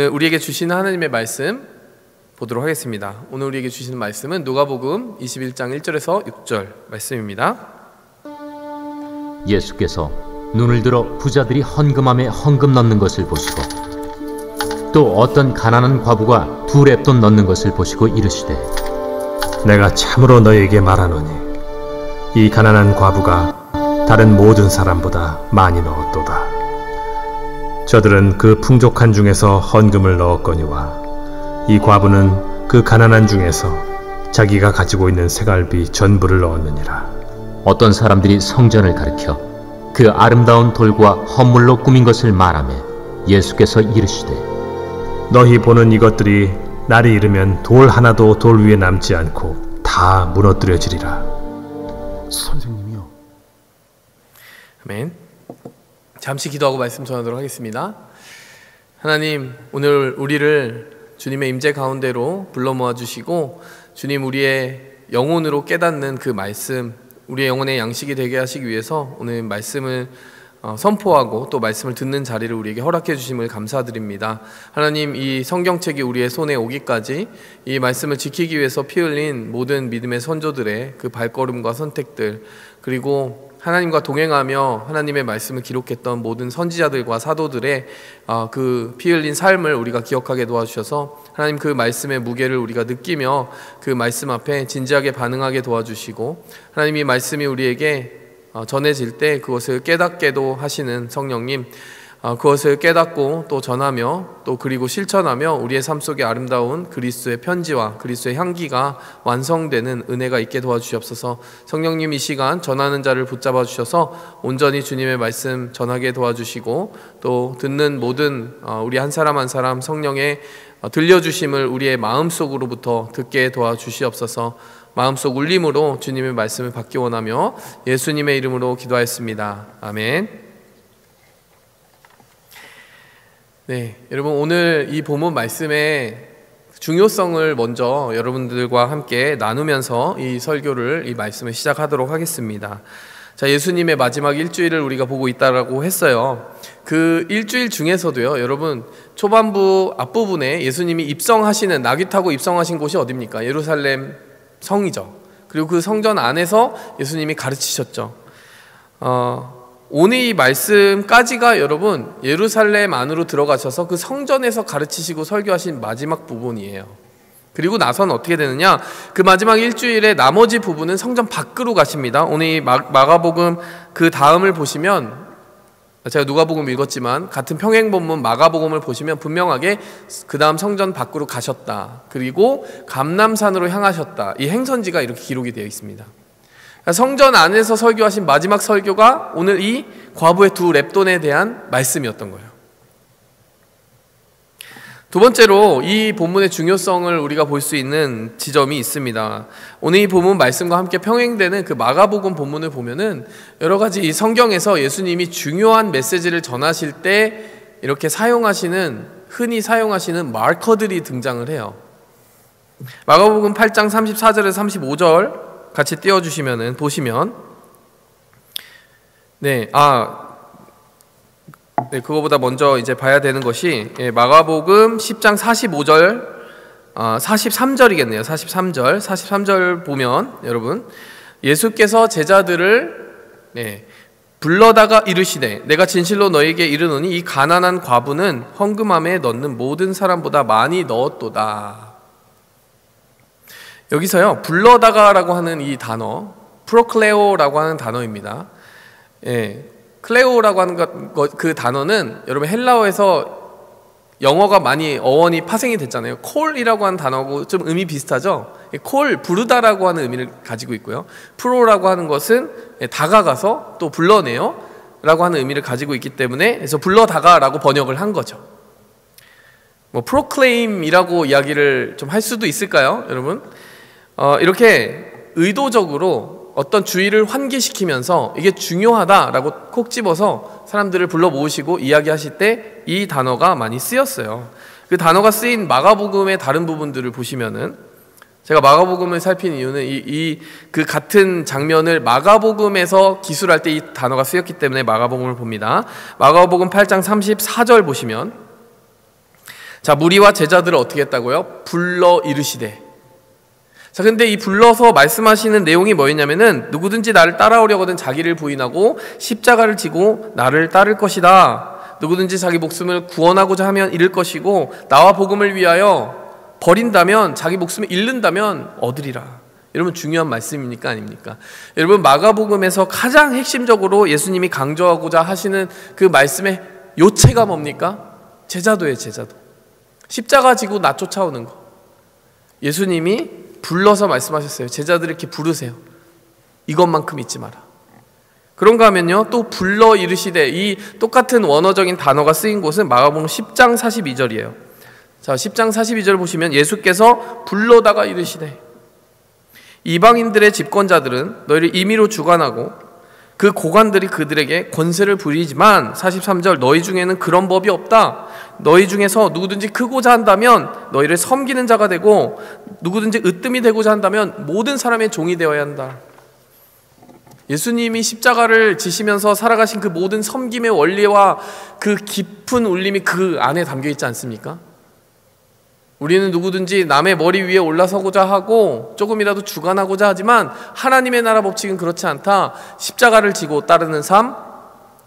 오늘 우리에게 주시는 하나님의 말씀 보도록 하겠습니다. 오늘 우리에게 주시는 말씀은 누가복음 21장 1절에서 6절 말씀입니다. 예수께서 눈을 들어 부자들이 헌금함에 헌금 넣는 것을 보시고 또 어떤 가난한 과부가 두 렙돈 넣는 것을 보시고 이르시되, 내가 참으로 너희에게 말하노니 이 가난한 과부가 다른 모든 사람보다 많이 넣었도다. 저들은 그 풍족한 중에서 헌금을 넣었거니와 이 과부는 그 가난한 중에서 자기가 가지고 있는 새갈비 전부를 넣었느니라. 어떤 사람들이 성전을 가리켜 그 아름다운 돌과 헌물로 꾸민 것을 말하며 예수께서 이르시되, 너희 보는 이것들이 날이 이르면 돌 하나도 돌 위에 남지 않고 다 무너뜨려지리라. 선생님이요. 아멘. 잠시 기도하고 말씀 전하도록 하겠습니다. 하나님, 오늘 우리를 주님의 임재 가운데로 불러 모아주시고 주님 우리의 영혼으로 깨닫는 그 말씀, 우리의 영혼의 양식이 되게 하시기 위해서 오늘 말씀을 선포하고 또 말씀을 듣는 자리를 우리에게 허락해 주심을 감사드립니다. 하나님, 이 성경책이 우리의 손에 오기까지 이 말씀을 지키기 위해서 피 흘린 모든 믿음의 선조들의 그 발걸음과 선택들, 그리고 하나님과 동행하며 하나님의 말씀을 기록했던 모든 선지자들과 사도들의 그 피 흘린 삶을 우리가 기억하게 도와주셔서 하나님 그 말씀의 무게를 우리가 느끼며 그 말씀 앞에 진지하게 반응하게 도와주시고, 하나님 이 말씀이 우리에게 전해질 때 그것을 깨닫게도 하시는 성령님, 그것을 깨닫고 또 전하며 또 그리고 실천하며 우리의 삶 속에 아름다운 그리스도의 편지와 그리스도의 향기가 완성되는 은혜가 있게 도와주시옵소서. 성령님, 이 시간 전하는 자를 붙잡아 주셔서 온전히 주님의 말씀 전하게 도와주시고 또 듣는 모든 우리 한 사람 한 사람 성령의 들려주심을 우리의 마음속으로부터 듣게 도와주시옵소서. 마음속 울림으로 주님의 말씀을 받기 원하며 예수님의 이름으로 기도하였습니다. 아멘. 네, 여러분, 오늘 이 본문 말씀의 중요성을 먼저 여러분들과 함께 나누면서 이 설교를, 이 말씀을 시작하도록 하겠습니다. 자, 예수님의 마지막 일주일을 우리가 보고 있다라고 했어요. 그 일주일 중에서도요, 여러분, 초반부 앞부분에 예수님이 입성하시는, 나귀 타고 입성하신 곳이 어디입니까? 예루살렘 성이죠. 그리고 그 성전 안에서 예수님이 가르치셨죠. 오늘 이 말씀까지가 여러분 예루살렘 안으로 들어가셔서 그 성전에서 가르치시고 설교하신 마지막 부분이에요. 그리고 나서는 어떻게 되느냐, 그 마지막 일주일의 나머지 부분은 성전 밖으로 가십니다. 오늘 이 마가복음 그 다음을 보시면, 제가 누가복음 읽었지만 같은 평행본문 마가복음을 보시면 분명하게 그 다음 성전 밖으로 가셨다, 그리고 감람산으로 향하셨다, 이 행선지가 이렇게 기록이 되어 있습니다. 성전 안에서 설교하신 마지막 설교가 오늘 이 과부의 두 렙돈에 대한 말씀이었던 거예요. 두 번째로 이 본문의 중요성을 우리가 볼 수 있는 지점이 있습니다. 오늘 이 본문 말씀과 함께 평행되는 그 마가복음 본문을 보면은 여러 가지 이 성경에서 예수님이 중요한 메시지를 전하실 때 이렇게 흔히 사용하시는 마커들이 등장을 해요. 마가복음 8장 34절에서 35절 같이 띄워주시면은 보시면, 그거보다 먼저 이제 봐야 되는 것이 마가복음 10장 45절, 43절이겠네요. 43절 보면 여러분, 예수께서 제자들을 불러다가 이르시되, 내가 진실로 너희에게 이르노니 이 가난한 과부는 헌금함에 넣는 모든 사람보다 많이 넣었도다. 여기서요, 불러다가라고 하는 이 단어, 프로클레오라고 하는 단어입니다. 클레오라고 하는 그 단어는 여러분 헬라어에서 영어가 많이 어원이 파생이 됐잖아요. 콜이라고 하는 단어하고 좀 의미 비슷하죠. 콜, 부르다라고 하는 의미를 가지고 있고요. 프로라고 하는 것은 다가가서 또 불러내요 라고 하는 의미를 가지고 있기 때문에, 그래서 불러다가라고 번역을 한 거죠. 프로클레임이라고 이야기를 좀 할 수도 있을까요, 여러분? 이렇게 의도적으로 어떤 주의를 환기시키면서 이게 중요하다라고 콕 집어서 사람들을 불러 모으시고 이야기하실 때 이 단어가 많이 쓰였어요. 그 단어가 쓰인 마가복음의 다른 부분들을 보시면은, 제가 마가복음을 살핀 이유는 그 같은 장면을 마가복음에서 기술할 때 이 단어가 쓰였기 때문에 마가복음을 봅니다. 마가복음 8장 34절 보시면, 자, 무리와 제자들을 어떻게 했다고요? 불러 이르시되. 자, 근데 이 불러서 말씀하시는 내용이 뭐였냐면은 누구든지 나를 따라오려거든 자기를 부인하고 십자가를 지고 나를 따를 것이다. 누구든지 자기 목숨을 구원하고자 하면 잃을 것이고 나와 복음을 위하여 버린다면, 자기 목숨을 잃는다면 얻으리라. 여러분, 중요한 말씀입니까? 아닙니까? 여러분, 마가복음에서 가장 핵심적으로 예수님이 강조하고자 하시는 그 말씀의 요체가 뭡니까? 제자도예요. 제자도. 십자가 지고 나 쫓아오는 거. 예수님이 불러서 말씀하셨어요. 제자들을 이렇게 부르세요. 이것만큼 잊지 마라. 그런가 하면요, 또 불러 이르시되, 이 똑같은 원어적인 단어가 쓰인 곳은 마가복음 10장 42절이에요. 자, 10장 42절 보시면 예수께서 불러다가 이르시되, 이방인들의 집권자들은 너희를 임의로 주관하고 그 고관들이 그들에게 권세를 부리지만, 43절, 너희 중에는 그런 법이 없다. 너희 중에서 누구든지 크고자 한다면 너희를 섬기는 자가 되고, 누구든지 으뜸이 되고자 한다면 모든 사람의 종이 되어야 한다. 예수님이 십자가를 지시면서 살아가신 그 모든 섬김의 원리와 그 깊은 울림이 그 안에 담겨 있지 않습니까? 우리는 누구든지 남의 머리 위에 올라서고자 하고 조금이라도 주관하고자 하지만 하나님의 나라 법칙은 그렇지 않다. 십자가를 지고 따르는 삶,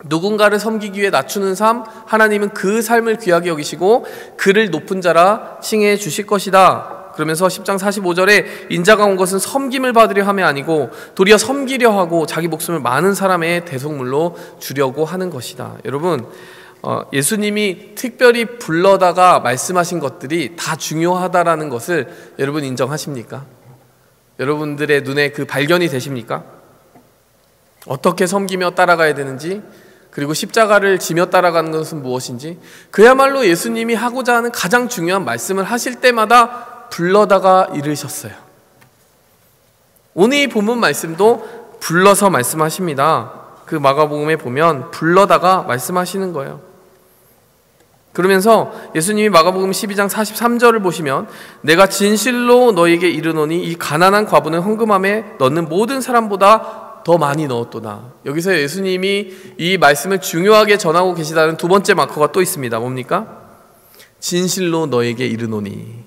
누군가를 섬기기 위해 낮추는 삶, 하나님은 그 삶을 귀하게 여기시고 그를 높은 자라 칭해 주실 것이다. 그러면서 10장 45절에 인자가 온 것은 섬김을 받으려 함이 아니고 도리어 섬기려 하고 자기 목숨을 많은 사람의 대속물로 주려고 하는 것이다. 여러분, 예수님이 특별히 불러다가 말씀하신 것들이 다 중요하다라는 것을 여러분 인정하십니까? 여러분들의 눈에 그 발견이 되십니까? 어떻게 섬기며 따라가야 되는지, 그리고 십자가를 지며 따라가는 것은 무엇인지, 그야말로 예수님이 하고자 하는 가장 중요한 말씀을 하실 때마다 불러다가 이르셨어요. 오늘 이 본문 말씀도 불러서 말씀하십니다. 그 마가복음에 보면 불러다가 말씀하시는 거예요. 그러면서 예수님이 마가복음 12장 43절을 보시면 내가 진실로 너희에게 이르노니 이 가난한 과부는 헌금함에 넣는 모든 사람보다 더 많이 넣었도다. 여기서 예수님이 이 말씀을 중요하게 전하고 계시다는 두 번째 마커가 또 있습니다. 뭡니까? 진실로 너에게 이르노니.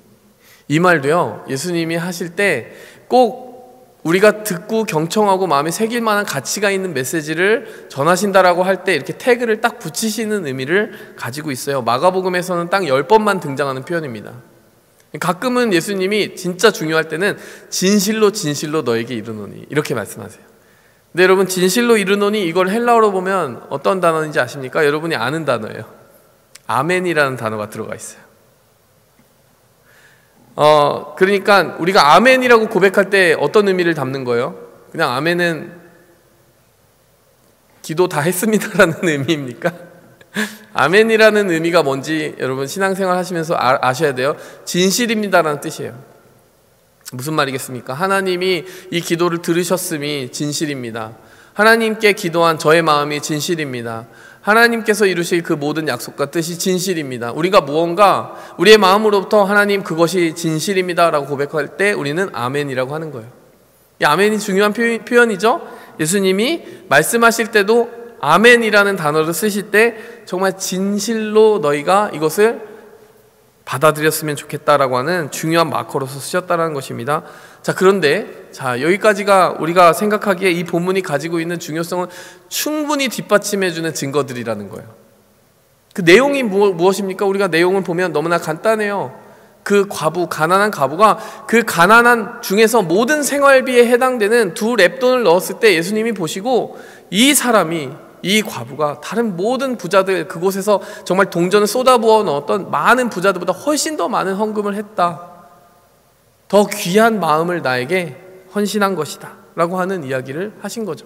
이 말도요, 예수님이 하실 때 꼭 우리가 듣고 경청하고 마음에 새길 만한 가치가 있는 메시지를 전하신다라고 할 때 이렇게 태그를 딱 붙이시는 의미를 가지고 있어요. 마가복음에서는 딱 10번만 등장하는 표현입니다. 가끔은 예수님이 진짜 중요할 때는 진실로 진실로 너에게 이르노니 이렇게 말씀하세요. 근데 여러분, 진실로 이르노니 이걸 헬라어로 보면 어떤 단어인지 아십니까? 여러분이 아는 단어예요. 아멘이라는 단어가 들어가 있어요. 그러니까 우리가 아멘이라고 고백할 때 어떤 의미를 담는 거예요? 그냥 아멘은 기도 다 했습니다라는 의미입니까? 아멘이라는 의미가 뭔지 여러분 신앙생활 하시면서 아셔야 돼요. 진실입니다라는 뜻이에요. 무슨 말이겠습니까? 하나님이 이 기도를 들으셨음이 진실입니다. 하나님께 기도한 저의 마음이 진실입니다. 하나님께서 이루실 그 모든 약속과 뜻이 진실입니다. 우리가 무언가 우리의 마음으로부터 하나님 그것이 진실입니다 라고 고백할 때 우리는 아멘이라고 하는 거예요. 이 아멘이 중요한 표현이죠. 예수님이 말씀하실 때도 아멘이라는 단어를 쓰실 때 정말 진실로 너희가 이것을 받아들였으면 좋겠다라고 하는 중요한 마커로서 쓰셨다는 것입니다. 자, 그런데 여기까지가 우리가 생각하기에 이 본문이 가지고 있는 중요성을 충분히 뒷받침해주는 증거들이라는 거예요. 그 내용이 무엇입니까? 우리가 내용을 보면 너무나 간단해요. 그 과부, 가난한 과부가 그 가난한 중에서 모든 생활비에 해당되는 2렙돈을 넣었을 때 예수님이 보시고 이 과부가 다른 모든 부자들, 그곳에서 정말 동전을 쏟아부어 넣었던 많은 부자들보다 훨씬 더 많은 헌금을 했다. 더 귀한 마음을 나에게 헌신한 것이다 라고 하는 이야기를 하신 거죠.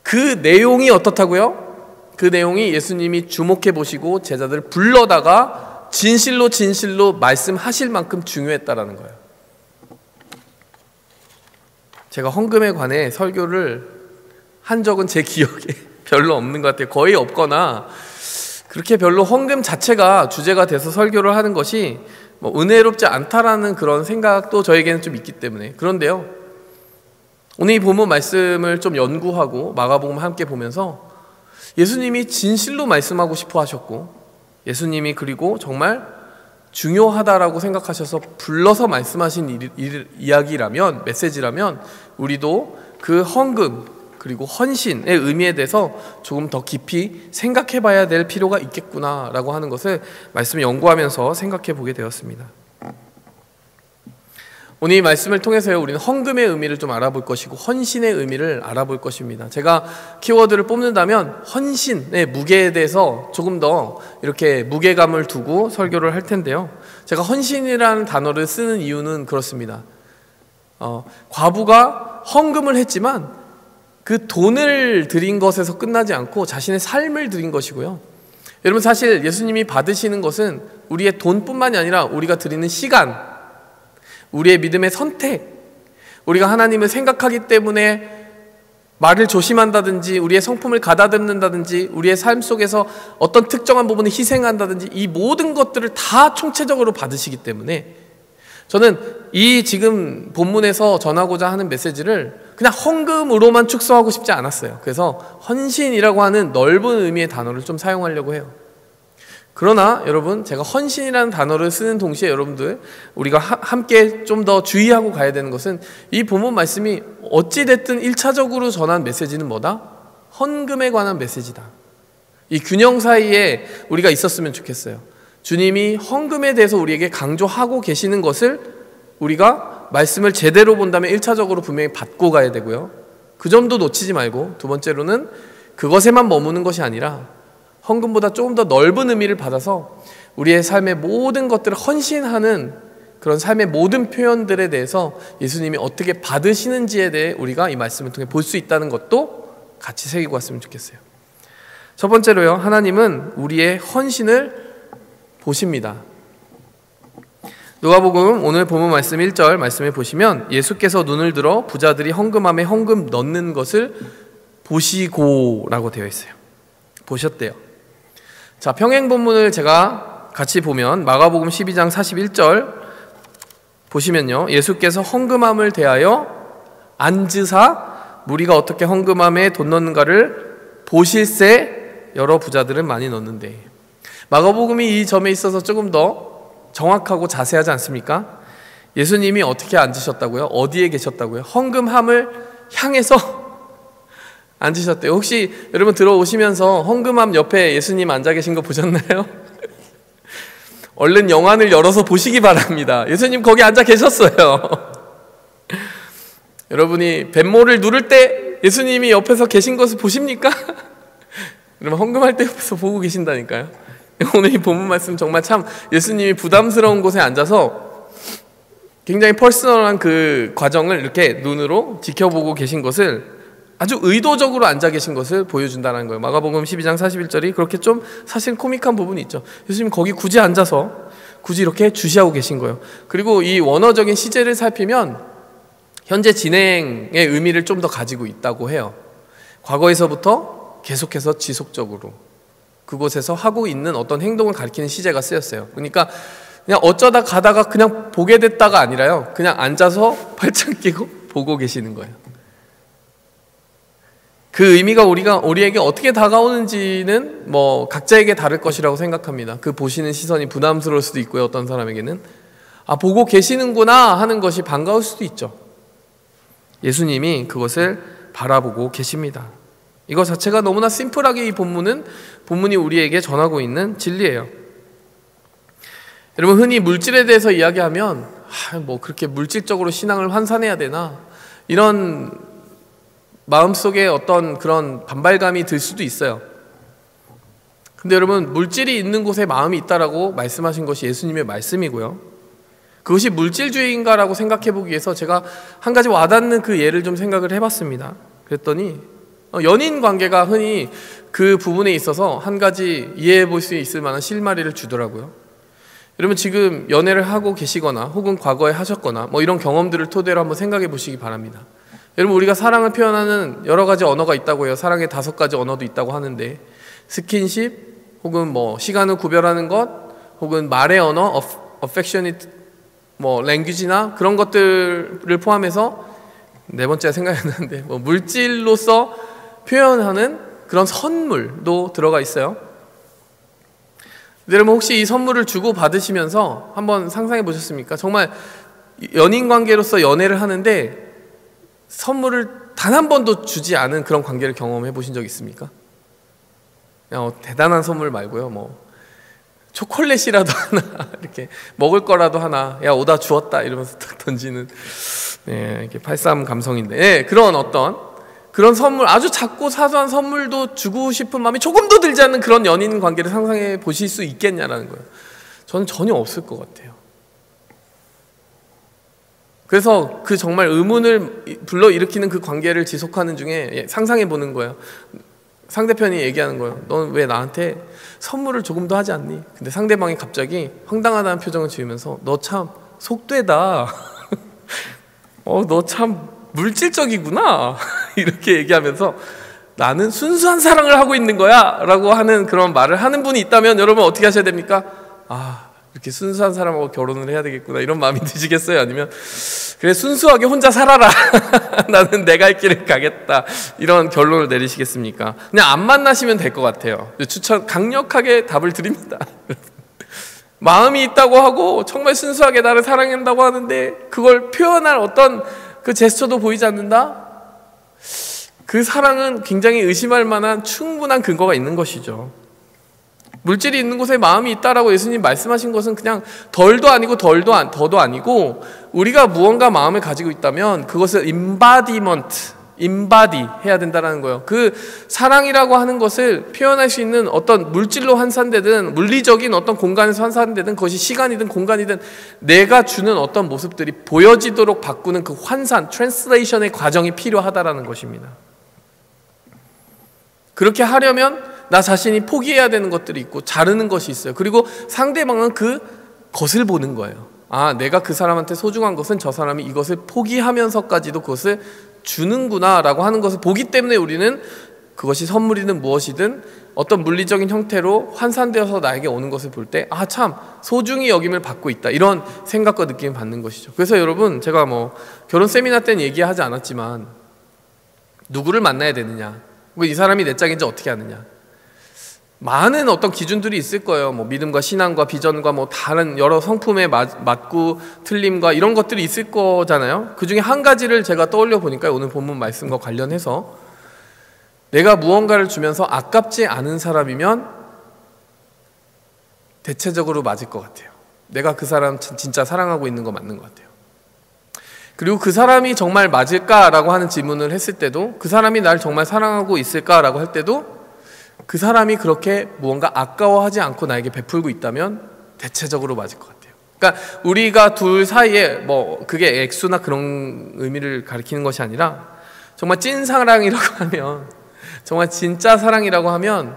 그 내용이 어떻다고요? 그 내용이 예수님이 주목해 보시고 제자들을 불러다가 진실로 진실로 말씀하실 만큼 중요했다라는 거예요. 제가 헌금에 관해 설교를 한 적은 제 기억에 별로 없는 것 같아요. 거의 없거나 그렇게 별로 헌금 자체가 주제가 돼서 설교를 하는 것이 은혜롭지 않다라는 그런 생각도 저에게는 좀 있기 때문에. 그런데요, 오늘 이 본문 말씀을 좀 연구하고 마가복음 함께 보면서 예수님이 진실로 말씀하고 싶어 하셨고, 예수님이 그리고 정말 중요하다라고 생각하셔서 불러서 말씀하신 이야기라면, 메시지라면 우리도 그 헌금 그리고 헌신의 의미에 대해서 조금 더 깊이 생각해 봐야 될 필요가 있겠구나라고 하는 것을 말씀을 연구하면서 생각해 보게 되었습니다. 오늘 이 말씀을 통해서요, 우리는 헌금의 의미를 좀 알아볼 것이고 헌신의 의미를 알아볼 것입니다. 제가 키워드를 뽑는다면 헌신의 무게에 대해서 조금 더 이렇게 무게감을 두고 설교를 할 텐데요, 제가 헌신이라는 단어를 쓰는 이유는 그렇습니다. 과부가 헌금을 했지만 그 돈을 드린 것에서 끝나지 않고 자신의 삶을 드린 것이고요, 여러분 사실 예수님이 받으시는 것은 우리의 돈뿐만이 아니라 우리가 드리는 시간, 우리의 믿음의 선택, 우리가 하나님을 생각하기 때문에 말을 조심한다든지 우리의 성품을 가다듬는다든지 우리의 삶 속에서 어떤 특정한 부분을 희생한다든지 이 모든 것들을 다 총체적으로 받으시기 때문에 저는 이 지금 본문에서 전하고자 하는 메시지를 그냥 헌금으로만 축소하고 싶지 않았어요. 그래서 헌신이라고 하는 넓은 의미의 단어를 좀 사용하려고 해요. 그러나 여러분, 제가 헌신이라는 단어를 쓰는 동시에 여러분들 우리가 함께 좀 더 주의하고 가야 되는 것은 이 본문 말씀이 어찌됐든 1차적으로 전한 메시지는 뭐다? 헌금에 관한 메시지다. 이 균형 사이에 우리가 있었으면 좋겠어요. 주님이 헌금에 대해서 우리에게 강조하고 계시는 것을 우리가 말씀을 제대로 본다면 1차적으로 분명히 받고 가야 되고요, 그 점도 놓치지 말고 두 번째로는 그것에만 머무는 것이 아니라 헌금보다 조금 더 넓은 의미를 받아서 우리의 삶의 모든 것들을 헌신하는 그런 삶의 모든 표현들에 대해서 예수님이 어떻게 받으시는지에 대해 우리가 이 말씀을 통해 볼 수 있다는 것도 같이 새기고 왔으면 좋겠어요. 첫 번째로요, 하나님은 우리의 헌신을 보십니다. 누가복음 오늘 본문 말씀 1절 말씀에 보시면 예수께서 눈을 들어 부자들이 헌금함에 헌금 넣는 것을 보시고 라고 되어 있어요. 보셨대요. 자, 평행 본문을 제가 같이 보면 마가복음 12장 41절 보시면요, 예수께서 헌금함을 대하여 앉으사 무리가 어떻게 헌금함에 돈 넣는가를 보실새 여러 부자들은 많이 넣는데, 마가복음이 이 점에 있어서 조금 더 정확하고 자세하지 않습니까? 예수님이 어떻게 앉으셨다고요? 어디에 계셨다고요? 헌금함을 향해서 앉으셨대요. 혹시 여러분 들어오시면서 헌금함 옆에 예수님 앉아 계신 거 보셨나요? 얼른 영안을 열어서 보시기 바랍니다. 예수님 거기 앉아 계셨어요. 여러분이 뱃모를 누를 때 예수님이 옆에서 계신 것을 보십니까? 여러분 헌금할 때 옆에서 보고 계신다니까요. 오늘 이 본문 말씀 정말 참 예수님이 부담스러운 곳에 앉아서 굉장히 퍼스널한 그 과정을 이렇게 눈으로 지켜보고 계신 것을, 아주 의도적으로 앉아 계신 것을 보여준다는 거예요. 마가복음 12장 41절이 그렇게 좀 사실 코믹한 부분이 있죠. 예수님 거기 굳이 앉아서 굳이 이렇게 주시하고 계신 거예요. 그리고 이 원어적인 시제를 살피면 현재 진행의 의미를 좀 더 가지고 있다고 해요. 과거에서부터 계속해서 지속적으로 그곳에서 하고 있는 어떤 행동을 가리키는 시제가 쓰였어요. 그러니까 그냥 어쩌다 가다가 그냥 보게 됐다가 아니라요, 그냥 앉아서 팔짱 끼고 보고 계시는 거예요. 그 의미가 우리에게 어떻게 다가오는지는 뭐 각자에게 다를 것이라고 생각합니다. 그 보시는 시선이 부담스러울 수도 있고요, 어떤 사람에게는 보고 계시는구나 하는 것이 반가울 수도 있죠. 예수님이 그것을 바라보고 계십니다. 이거 자체가 너무나 심플하게 이 본문이 우리에게 전하고 있는 진리예요. 여러분, 흔히 물질에 대해서 이야기하면 뭐 그렇게 물질적으로 신앙을 환산해야 되나, 이런 마음속에 어떤 그런 반발감이 들 수도 있어요. 근데 여러분, 물질이 있는 곳에 마음이 있다라고 말씀하신 것이 예수님의 말씀이고요, 그것이 물질주의인가라고 생각해 보기 위해서 제가 한 가지 와닿는 그 예를 좀 생각을 해봤습니다. 그랬더니 연인 관계가 흔히 그 부분에 있어서 한 가지 이해해 볼 수 있을 만한 실마리를 주더라고요. 여러분, 지금 연애를 하고 계시거나 혹은 과거에 하셨거나 뭐 이런 경험들을 토대로 한번 생각해 보시기 바랍니다. 여러분, 우리가 사랑을 표현하는 여러 가지 언어가 있다고 해요. 사랑의 5가지 언어도 있다고 하는데, 스킨십 혹은 뭐 시간을 구별하는 것, 혹은 말의 언어, affectionate 뭐 랭귀지나 그런 것들을 포함해서 네 번째가 생각이 안 나는데, 뭐 물질로서 표현하는 그런 선물도 들어가 있어요. 여러분 혹시 이 선물을 주고 받으시면서 한번 상상해 보셨습니까? 정말 연인 관계로서 연애를 하는데 선물을 단 한 번도 주지 않은 그런 관계를 경험해 보신 적 있습니까? 그냥 대단한 선물 말고요, 뭐 초콜릿이라도 하나, 이렇게 먹을 거라도 하나, 야 오다 주었다 이러면서 딱 던지는, 네, 이렇게 83 감성인데, 네, 그런 선물, 아주 작고 사소한 선물도 주고 싶은 마음이 조금도 들지 않는 그런 연인 관계를 상상해 보실 수 있겠냐라는 거예요. 저는 전혀 없을 것 같아요. 그래서 그 정말 의문을 불러일으키는 그 관계를 지속하는 중에 상상해 보는 거예요. 상대편이 얘기하는 거예요. 넌 왜 나한테 선물을 조금도 하지 않니? 근데 상대방이 갑자기 황당하다는 표정을 지으면서 너 참 속되다. 너 참 물질적이구나. 이렇게 얘기하면서 나는 순수한 사랑을 하고 있는 거야 라고 하는 그런 말을 하는 분이 있다면 여러분 어떻게 하셔야 됩니까? 이렇게 순수한 사람하고 결혼을 해야 되겠구나 이런 마음이 드시겠어요? 아니면 그래 순수하게 혼자 살아라. 나는 내 갈 길을 가겠다. 이런 결론을 내리시겠습니까? 그냥 안 만나시면 될 것 같아요. 강력하게 답을 드립니다. 마음이 있다고 하고 정말 순수하게 나를 사랑한다고 하는데 그걸 표현할 어떤 그 제스처도 보이지 않는다? 그 사랑은 굉장히 의심할 만한 충분한 근거가 있는 것이죠. 물질이 있는 곳에 마음이 있다라고 예수님 말씀하신 것은 그냥 덜도 아니고 더도 아니고 우리가 무언가 마음을 가지고 있다면 그것을 embody 해야 된다는 거예요. 그 사랑이라고 하는 것을 표현할 수 있는 어떤 물질로 환산되든 물리적인 어떤 공간에서 환산되든 그것이 시간이든 공간이든 내가 주는 어떤 모습들이 보여지도록 바꾸는 그 환산, 트랜슬레이션의 과정이 필요하다라는 것입니다. 그렇게 하려면 나 자신이 포기해야 되는 것들이 있고 자르는 것이 있어요. 그리고 상대방은 그 것을 보는 거예요. 내가 그 사람한테 소중한 것은 저 사람이 이것을 포기하면서까지도 그것을 주는구나 라고 하는 것을 보기 때문에 우리는 그것이 선물이든 무엇이든 어떤 물리적인 형태로 환산되어서 나에게 오는 것을 볼 때 참 소중히 여김을 받고 있다 이런 생각과 느낌을 받는 것이죠. 그래서 여러분 제가 결혼 세미나 때는 얘기하지 않았지만 누구를 만나야 되느냐, 이 사람이 내 짝인지 어떻게 아느냐, 많은 어떤 기준들이 있을 거예요. 믿음과 신앙과 비전과 다른 여러 성품에 맞고 틀림과 이런 것들이 있을 거잖아요. 그 중에 한 가지를 제가 떠올려 보니까 오늘 본문 말씀과 관련해서 내가 무언가를 주면서 아깝지 않은 사람이면 대체적으로 맞을 것 같아요. 내가 그 사람 진짜 사랑하고 있는 거 맞는 것 같아요. 그리고 그 사람이 정말 맞을까라고 하는 질문을 했을 때도 그 사람이 날 정말 사랑하고 있을까라고 할 때도 그 사람이 그렇게 무언가 아까워하지 않고 나에게 베풀고 있다면 대체적으로 맞을 것 같아요. 그러니까 우리가 둘 사이에 그게 액수나 그런 의미를 가리키는 것이 아니라 정말 찐 사랑이라고 하면, 정말 진짜 사랑이라고 하면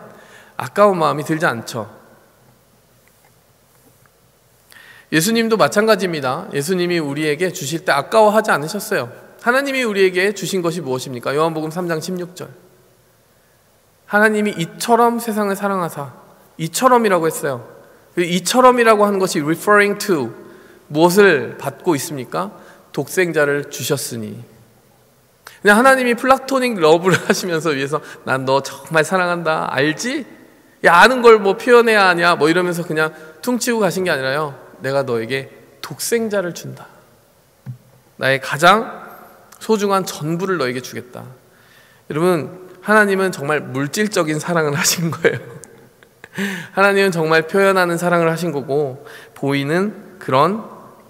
아까운 마음이 들지 않죠. 예수님도 마찬가지입니다. 예수님이 우리에게 주실 때 아까워하지 않으셨어요. 하나님이 우리에게 주신 것이 무엇입니까? 요한복음 3장 16절. 하나님이 이처럼 세상을 사랑하사, 이처럼이라고 했어요. 이처럼이라고 하는 것이 referring to 무엇을 받고 있습니까? 독생자를 주셨으니. 그냥 하나님이 플라토닉 러브를 하시면서 위에서 난 너 정말 사랑한다 알지? 야 아는 걸 표현해야 하냐 이러면서 그냥 퉁치고 가신 게 아니라요, 내가 너에게 독생자를 준다. 나의 가장 소중한 전부를 너에게 주겠다. 여러분, 하나님은 정말 물질적인 사랑을 하신 거예요. 하나님은 정말 표현하는 사랑을 하신 거고 보이는 그런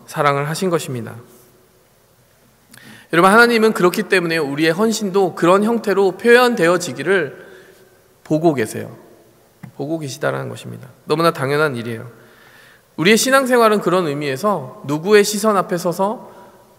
사랑을 하신 것입니다. 여러분, 하나님은 그렇기 때문에 우리의 헌신도 그런 형태로 표현되어지기를 보고 계세요. 보고 계시다라는 것입니다. 너무나 당연한 일이에요. 우리의 신앙생활은 그런 의미에서 누구의 시선 앞에 서서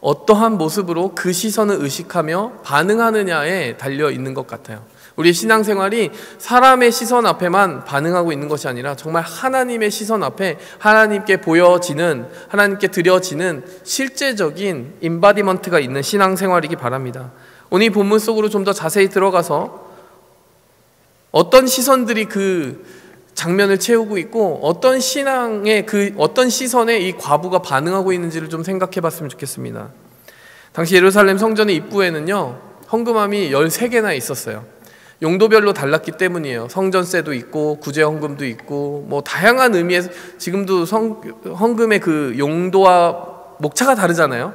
어떠한 모습으로 그 시선을 의식하며 반응하느냐에 달려 있는 것 같아요. 우리의 신앙생활이 사람의 시선 앞에만 반응하고 있는 것이 아니라 정말 하나님의 시선 앞에 하나님께 보여지는, 하나님께 드려지는 실제적인 임바디먼트가 있는 신앙생활이기 바랍니다. 오늘 이 본문 속으로 좀 더 자세히 들어가서 어떤 시선들이 그 장면을 채우고 있고 어떤 신앙의 어떤 시선에 이 과부가 반응하고 있는지를 좀 생각해 봤으면 좋겠습니다. 당시 예루살렘 성전의 입구에는요 헌금함이 13개나 있었어요. 용도별로 달랐기 때문이에요. 성전세도 있고 구제 헌금도 있고 뭐 다양한 의미에서 지금도 헌금의 그 용도와 목차가 다르잖아요.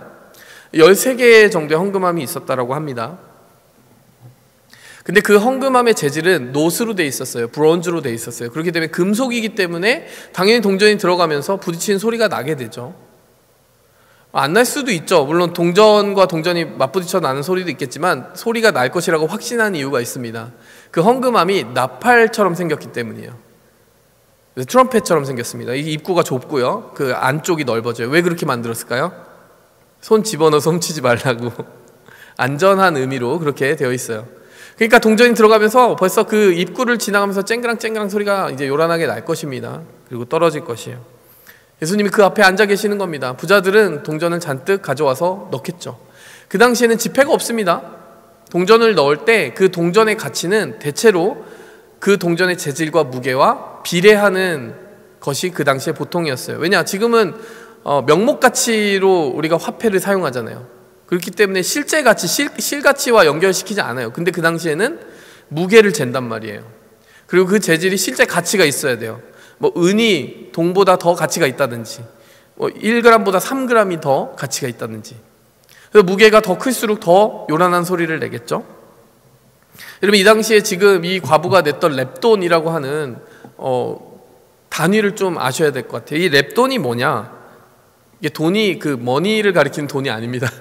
13개 정도의 헌금함이 있었다라고 합니다. 근데 그 헌금함의 재질은 노스로 돼 있었어요. 브론즈로 돼 있었어요. 그렇기 때문에 금속이기 때문에 당연히 동전이 들어가면서 부딪히는 소리가 나게 되죠. 안 날 수도 있죠. 물론 동전과 동전이 맞부딪혀 나는 소리도 있겠지만 소리가 날 것이라고 확신한 이유가 있습니다. 그 헌금함이 나팔처럼 생겼기 때문이에요. 트럼펫처럼 생겼습니다. 이 입구가 좁고요. 그 안쪽이 넓어져요. 왜 그렇게 만들었을까요? 손 집어넣어서 훔치지 말라고 안전한 의미로 그렇게 되어 있어요. 그러니까 동전이 들어가면서 벌써 그 입구를 지나가면서 쨍그랑 소리가 이제 요란하게 날 것입니다. 그리고 떨어질 것이에요. 예수님이 그 앞에 앉아 계시는 겁니다. 부자들은 동전을 잔뜩 가져와서 넣겠죠. 그 당시에는 지폐가 없습니다. 동전을 넣을 때 그 동전의 가치는 대체로 그 동전의 재질과 무게와 비례하는 것이 그 당시에 보통이었어요. 왜냐? 지금은 명목 가치로 우리가 화폐를 사용하잖아요. 그렇기 때문에 실제 가치, 실가치와 연결시키지 않아요. 근데 그 당시에는 무게를 잰단 말이에요. 그리고 그 재질이 실제 가치가 있어야 돼요. 뭐 은이 동보다 더 가치가 있다든지, 뭐 1g보다 3g이 더 가치가 있다든지. 그래서 무게가 더 클수록 더 요란한 소리를 내겠죠. 여러분, 이 당시에 지금 이 과부가 냈던 렙돈이라고 하는 단위를 좀 아셔야 될 것 같아요. 이 렙돈이 뭐냐? 이게 돈이 그 머니를 가리키는 돈이 아닙니다.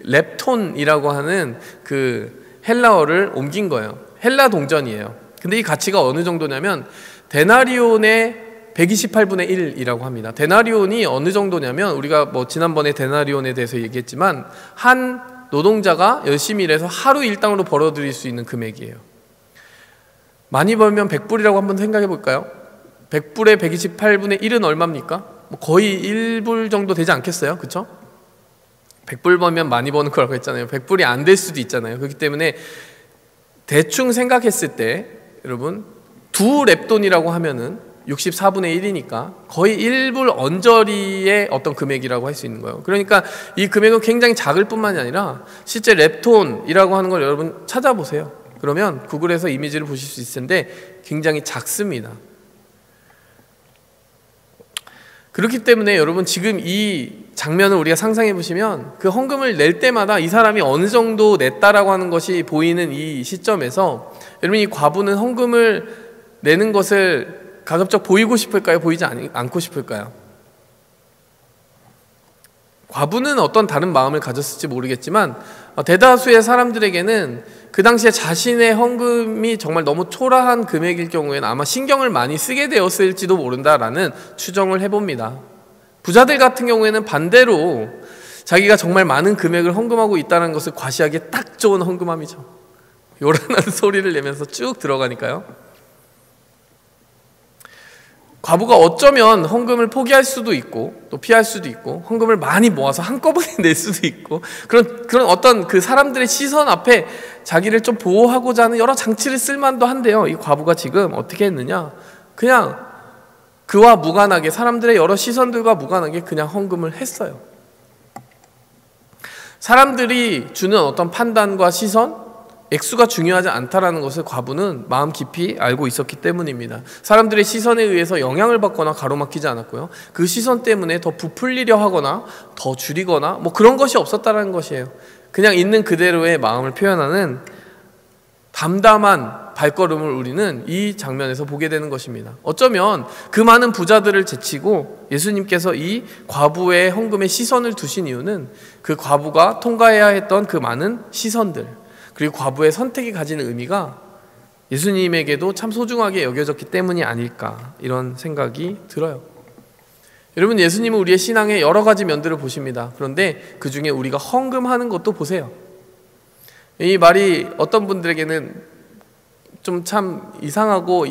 렙톤이라고 하는 그 헬라어를 옮긴 거예요. 헬라 동전이에요. 근데 이 가치가 어느 정도냐면 데나리온의 128분의 1이라고 합니다. 데나리온이 어느 정도냐면 우리가 뭐 지난번에 데나리온에 대해서 얘기했지만 한 노동자가 열심히 일해서 하루 일당으로 벌어들일 수 있는 금액이에요. 많이 벌면 100불이라고 한번 생각해 볼까요? 100불에 128분의 1은 얼마입니까? 뭐 거의 1불 정도 되지 않겠어요? 그렇죠? 100불 벌면 많이 버는 거라고 했잖아요. 100불이 안 될 수도 있잖아요. 그렇기 때문에 대충 생각했을 때 여러분, 두 렙돈이라고 하면은 64분의 1이니까 거의 1불 언저리의 어떤 금액이라고 할 수 있는 거예요. 그러니까 이 금액은 굉장히 작을 뿐만이 아니라 실제 렙톤이라고 하는 걸 여러분 찾아보세요. 그러면 구글에서 이미지를 보실 수 있을 텐데 굉장히 작습니다. 그렇기 때문에 여러분, 지금 이 장면을 우리가 상상해 보시면 그 헌금을 낼 때마다 이 사람이 어느 정도 냈다라고 하는 것이 보이는 이 시점에서 여러분, 이 과부는 헌금을 내는 것을 가급적 보이고 싶을까요? 보이지 않고 싶을까요? 과부는 어떤 다른 마음을 가졌을지 모르겠지만 대다수의 사람들에게는 그 당시에 자신의 헌금이 정말 너무 초라한 금액일 경우에는 아마 신경을 많이 쓰게 되었을지도 모른다라는 추정을 해봅니다. 부자들 같은 경우에는 반대로 자기가 정말 많은 금액을 헌금하고 있다는 것을 과시하기에 딱 좋은 헌금함이죠. 요란한 소리를 내면서 쭉 들어가니까요. 과부가 어쩌면 헌금을 포기할 수도 있고 또 피할 수도 있고 헌금을 많이 모아서 한꺼번에 낼 수도 있고 그런 어떤 그 사람들의 시선 앞에 자기를 좀 보호하고자 하는 여러 장치를 쓸만도 한데요. 이 과부가 지금 어떻게 했느냐? 그냥 그와 무관하게, 사람들의 여러 시선들과 무관하게 그냥 헌금을 했어요. 사람들이 주는 어떤 판단과 시선, 액수가 중요하지 않다라는 것을 과부는 마음 깊이 알고 있었기 때문입니다. 사람들의 시선에 의해서 영향을 받거나 가로막히지 않았고요. 그 시선 때문에 더 부풀리려 하거나 더 줄이거나 뭐 그런 것이 없었다라는 것이에요. 그냥 있는 그대로의 마음을 표현하는 담담한 발걸음을 우리는 이 장면에서 보게 되는 것입니다. 어쩌면 그 많은 부자들을 제치고 예수님께서 이 과부의 헌금에 시선을 두신 이유는 그 과부가 통과해야 했던 그 많은 시선들, 그리고 과부의 선택이 가지는 의미가 예수님에게도 참 소중하게 여겨졌기 때문이 아닐까, 이런 생각이 들어요. 여러분, 예수님은 우리의 신앙의 여러 가지 면들을 보십니다. 그런데 그 중에 우리가 헌금하는 것도 보세요. 이 말이 어떤 분들에게는 좀 참 이상하고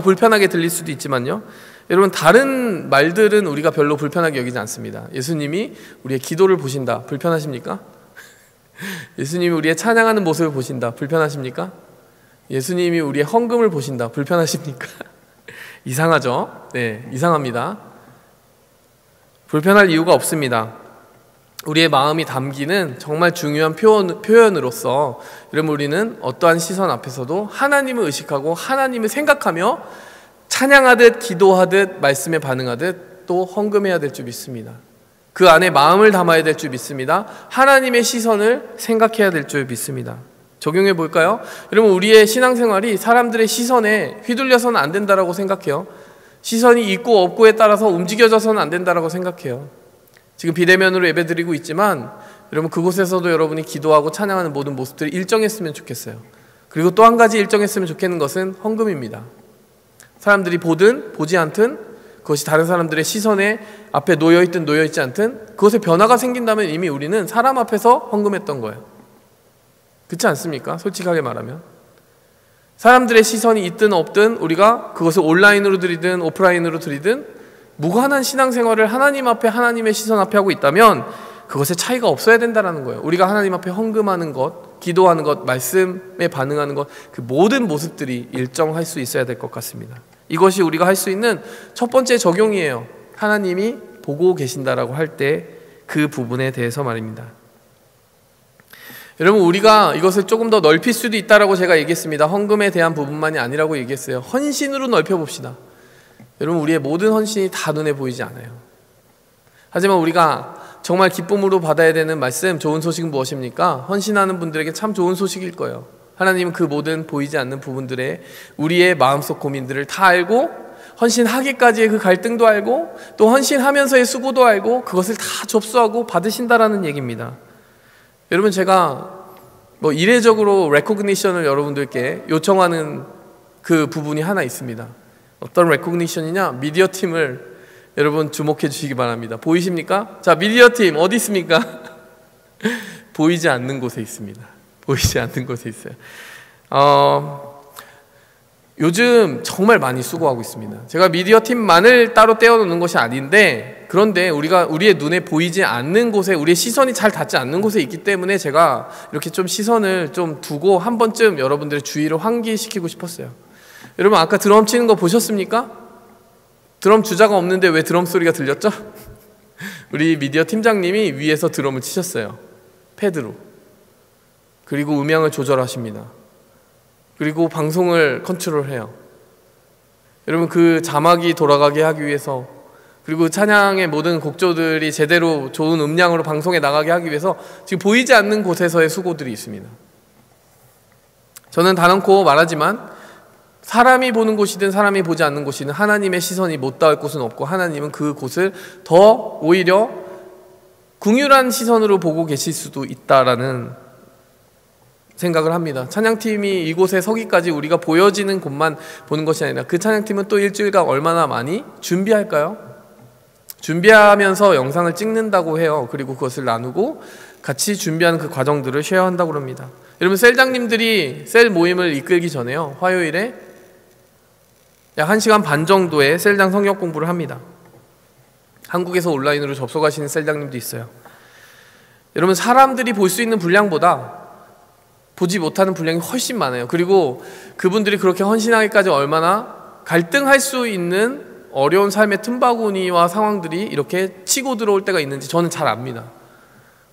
불편하게 들릴 수도 있지만요, 여러분, 다른 말들은 우리가 별로 불편하게 여기지 않습니다. 예수님이 우리의 기도를 보신다. 불편하십니까? 예수님이 우리의 찬양하는 모습을 보신다. 불편하십니까? 예수님이 우리의 헌금을 보신다. 불편하십니까? 이상하죠? 네, 이상합니다. 불편할 이유가 없습니다. 우리의 마음이 담기는 정말 중요한 표현으로서 여러분 우리는 어떠한 시선 앞에서도 하나님을 의식하고 하나님을 생각하며 찬양하듯 기도하듯 말씀에 반응하듯 또 헌금해야 될 줄 믿습니다. 그 안에 마음을 담아야 될 줄 믿습니다. 하나님의 시선을 생각해야 될 줄 믿습니다. 적용해 볼까요? 여러분 우리의 신앙생활이 사람들의 시선에 휘둘려서는 안 된다라고 생각해요. 시선이 있고 없고에 따라서 움직여져서는 안 된다라고 생각해요. 지금 비대면으로 예배드리고 있지만 여러분 그곳에서도 여러분이 기도하고 찬양하는 모든 모습들이 일정했으면 좋겠어요. 그리고 또 한 가지 일정했으면 좋겠는 것은 헌금입니다. 사람들이 보든 보지 않든 그것이 다른 사람들의 시선에 앞에 놓여있든 놓여있지 않든 그것에 변화가 생긴다면 이미 우리는 사람 앞에서 헌금했던 거예요. 그렇지 않습니까? 솔직하게 말하면 사람들의 시선이 있든 없든 우리가 그것을 온라인으로 드리든 오프라인으로 드리든 무관한 신앙생활을 하나님 앞에 하나님의 시선 앞에 하고 있다면 그것에 차이가 없어야 된다는 거예요. 우리가 하나님 앞에 헌금하는 것, 기도하는 것, 말씀에 반응하는 것, 그 모든 모습들이 일정할 수 있어야 될 것 같습니다. 이것이 우리가 할 수 있는 첫 번째 적용이에요. 하나님이 보고 계신다라고 할 때 그 부분에 대해서 말입니다. 여러분 우리가 이것을 조금 더 넓힐 수도 있다라고 제가 얘기했습니다. 헌금에 대한 부분만이 아니라고 얘기했어요. 헌신으로 넓혀봅시다. 여러분 우리의 모든 헌신이 다 눈에 보이지 않아요. 하지만 우리가 정말 기쁨으로 받아야 되는 말씀, 좋은 소식은 무엇입니까? 헌신하는 분들에게 참 좋은 소식일 거예요. 하나님은 그 모든 보이지 않는 부분들에 우리의 마음속 고민들을 다 알고 헌신하기까지의 그 갈등도 알고 또 헌신하면서의 수고도 알고 그것을 다 접수하고 받으신다라는 얘기입니다. 여러분 제가 이례적으로 레코그니션을 여러분들께 요청하는 그 부분이 하나 있습니다. 어떤 레코그니션이냐? 미디어 팀을 여러분 주목해 주시기 바랍니다. 보이십니까? 자, 미디어 팀 어디 있습니까? 보이지 않는 곳에 있습니다. 보이지 않는 곳에 있어요. 요즘 정말 많이 수고하고 있습니다. 제가 미디어 팀만을 따로 떼어놓는 것이 아닌데 그런데 우리가 우리의 눈에 보이지 않는 곳에 우리의 시선이 잘 닿지 않는 곳에 있기 때문에 제가 이렇게 좀 시선을 좀 두고 한 번쯤 여러분들의 주의를 환기시키고 싶었어요. 여러분 아까 드럼 치는 거 보셨습니까? 드럼 주자가 없는데 왜 드럼 소리가 들렸죠? 우리 미디어 팀장님이 위에서 드럼을 치셨어요. 패드로. 그리고 음향을 조절하십니다. 그리고 방송을 컨트롤해요. 여러분 그 자막이 돌아가게 하기 위해서 그리고 찬양의 모든 곡조들이 제대로 좋은 음량으로 방송에 나가게 하기 위해서 지금 보이지 않는 곳에서의 수고들이 있습니다. 저는 단언코 말하지만 사람이 보는 곳이든 사람이 보지 않는 곳이든 하나님의 시선이 못 닿을 곳은 없고 하나님은 그 곳을 더 오히려 긍휼한 시선으로 보고 계실 수도 있다라는 생각을 합니다. 찬양팀이 이곳에 서기까지 우리가 보여지는 곳만 보는 것이 아니라 그 찬양팀은 또 일주일간 얼마나 많이 준비할까요? 준비하면서 영상을 찍는다고 해요. 그리고 그것을 나누고 같이 준비하는 그 과정들을 쉐어한다고 합니다. 여러분 셀장님들이 셀 모임을 이끌기 전에요. 화요일에 약 1시간 반 정도의 셀장 성역 공부를 합니다. 한국에서 온라인으로 접속하시는 셀장님도 있어요. 여러분 사람들이 볼 수 있는 분량보다 보지 못하는 분량이 훨씬 많아요. 그리고 그분들이 그렇게 헌신하기까지 얼마나 갈등할 수 있는 어려운 삶의 틈바구니와 상황들이 이렇게 치고 들어올 때가 있는지 저는 잘 압니다.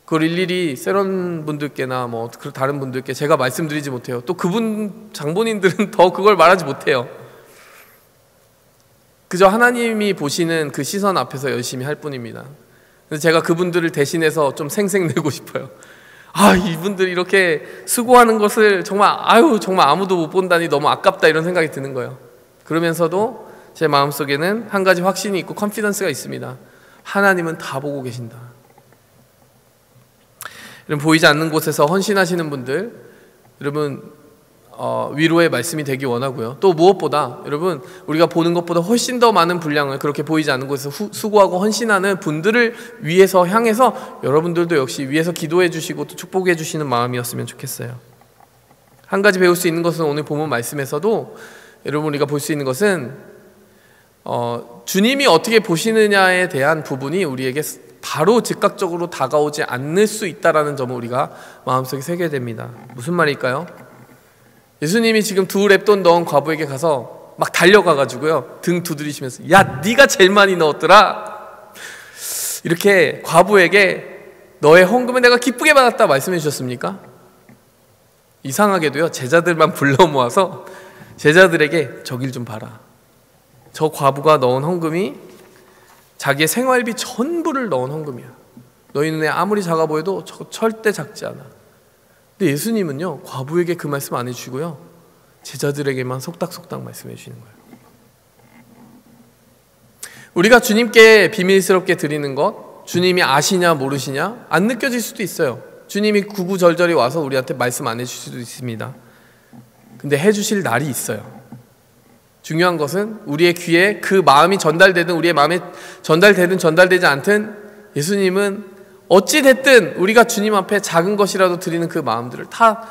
그걸 일일이 세런 분들께나 다른 분들께 제가 말씀드리지 못해요. 또 그분 장본인들은 더 그걸 말하지 못해요. 그저 하나님이 보시는 그 시선 앞에서 열심히 할 뿐입니다. 그래서 제가 그분들을 대신해서 좀 생색내고 싶어요. 이분들 이렇게 수고하는 것을 정말 아무도 못 본다니 너무 아깝다 이런 생각이 드는 거예요. 그러면서도 제 마음속에는 한 가지 확신이 있고 컨피던스가 있습니다. 하나님은 다 보고 계신다. 여러분 보이지 않는 곳에서 헌신하시는 분들 여러분 위로의 말씀이 되기 원하고요. 또 무엇보다 여러분 우리가 보는 것보다 훨씬 더 많은 분량을 그렇게 보이지 않는 곳에서 수고하고 헌신하는 분들을 위해서 향해서 여러분들도 역시 위에서 기도해 주시고 또 축복해 주시는 마음이었으면 좋겠어요. 한 가지 배울 수 있는 것은 오늘 본문 말씀에서도 여러분 우리가 볼 수 있는 것은 주님이 어떻게 보시느냐에 대한 부분이 우리에게 바로 즉각적으로 다가오지 않을 수 있다는 점을 우리가 마음속에 새겨야 됩니다. 무슨 말일까요? 예수님이 지금 2랩돈 넣은 과부에게 가서 막 달려가가지고요 등 두드리시면서 야 네가 제일 많이 넣었더라 이렇게 과부에게 너의 헌금을 내가 기쁘게 받았다 말씀해 주셨습니까? 이상하게도요, 제자들만 불러 모아서 제자들에게 저길 좀 봐라. 저 과부가 넣은 헌금이 자기의 생활비 전부를 넣은 헌금이야. 너희 눈에 아무리 작아 보여도 절대 작지 않아. 근데 예수님은요, 과부에게 그 말씀 안 해주시고요, 제자들에게만 속닥속닥 말씀해 주시는 거예요. 우리가 주님께 비밀스럽게 드리는 것, 주님이 아시냐 모르시냐 안 느껴질 수도 있어요. 주님이 구구절절히 와서 우리한테 말씀 안 해주실 수도 있습니다. 근데 해주실 날이 있어요. 중요한 것은 우리의 귀에 그 마음이 전달되든 우리의 마음에 전달되든 전달되지 않든 예수님은 어찌 됐든 우리가 주님 앞에 작은 것이라도 드리는 그 마음들을 다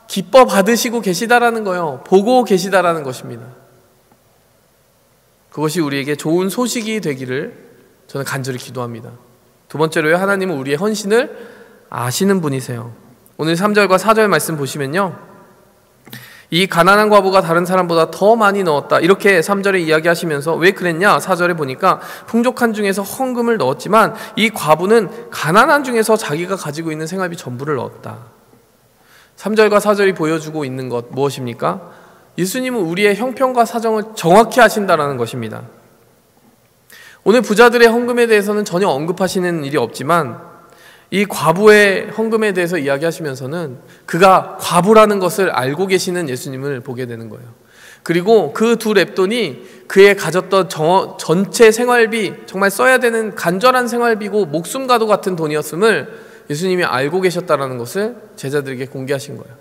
기뻐 받으시고 계시다라는 거예요. 보고 계시다라는 것입니다. 그것이 우리에게 좋은 소식이 되기를 저는 간절히 기도합니다. 두 번째로요, 하나님은 우리의 헌신을 아시는 분이세요. 오늘 3절과 4절 말씀 보시면요, 이 가난한 과부가 다른 사람보다 더 많이 넣었다 이렇게 3절에 이야기하시면서 왜 그랬냐, 4절에 보니까 풍족한 중에서 헌금을 넣었지만 이 과부는 가난한 중에서 자기가 가지고 있는 생활비 전부를 넣었다. 3절과 4절이 보여주고 있는 것 무엇입니까? 예수님은 우리의 형편과 사정을 정확히 아신다는 것입니다. 오늘 부자들의 헌금에 대해서는 전혀 언급하시는 일이 없지만 이 과부의 헌금에 대해서 이야기하시면서는 그가 과부라는 것을 알고 계시는 예수님을 보게 되는 거예요. 그리고 그 두 렙돈이 그의 가졌던 전체 생활비, 정말 써야 되는 간절한 생활비고 목숨과도 같은 돈이었음을 예수님이 알고 계셨다는 것을 제자들에게 공개하신 거예요.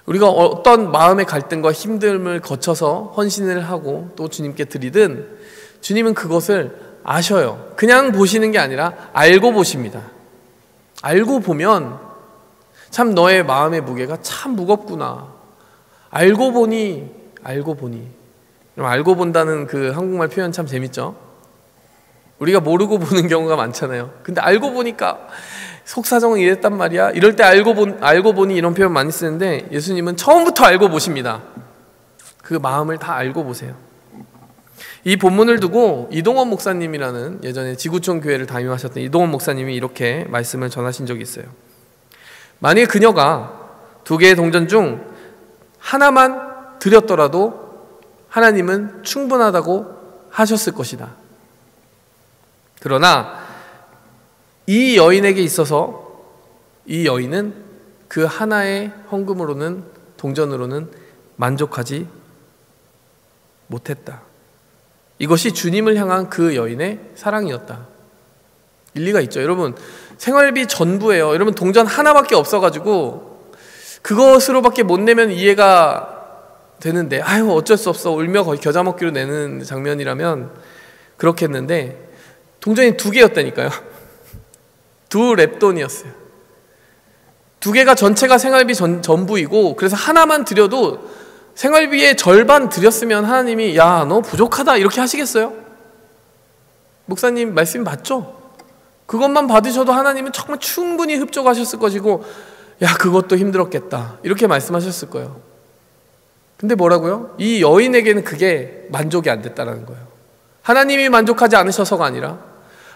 우리가 어떤 마음의 갈등과 힘듦을 거쳐서 헌신을 하고 또 주님께 드리든 주님은 그것을 아셔요. 그냥 보시는 게 아니라 알고 보십니다. 알고 보면 참 너의 마음의 무게가 참 무겁구나. 알고 보니. 알고 본다는 그 한국말 표현 참 재밌죠? 우리가 모르고 보는 경우가 많잖아요. 근데 알고 보니까 속사정은 이랬단 말이야. 이럴 때 알고 보니 이런 표현 많이 쓰는데 예수님은 처음부터 알고 보십니다. 그 마음을 다 알고 보세요. 이 본문을 두고 이동원 목사님이라는 예전에 지구촌 교회를 담임하셨던 이동원 목사님이 이렇게 말씀을 전하신 적이 있어요. 만일 그녀가 2개의 동전 중 하나만 드렸더라도 하나님은 충분하다고 하셨을 것이다. 그러나 이 여인에게 있어서 이 여인은 그 하나의 헌금으로는, 동전으로는 만족하지 못했다. 이것이 주님을 향한 그 여인의 사랑이었다. 일리가 있죠. 여러분, 생활비 전부예요. 여러분, 동전 하나밖에 없어가지고 그것으로밖에 못 내면 이해가 되는데 아유 어쩔 수 없어 울며 거의 겨자 먹기로 내는 장면이라면 그렇겠는데 동전이 2개였다니까요. 2렙돈이었어요. 2개가 전체가 생활비 전부이고 그래서 하나만 드려도 생활비의 절반 드렸으면 하나님이 야 너 부족하다 이렇게 하시겠어요? 목사님 말씀 맞죠? 그것만 받으셔도 하나님은 정말 충분히 흡족하셨을 것이고 야 그것도 힘들었겠다 이렇게 말씀하셨을 거예요. 근데 뭐라고요? 이 여인에게는 그게 만족이 안 됐다는 거예요. 하나님이 만족하지 않으셔서가 아니라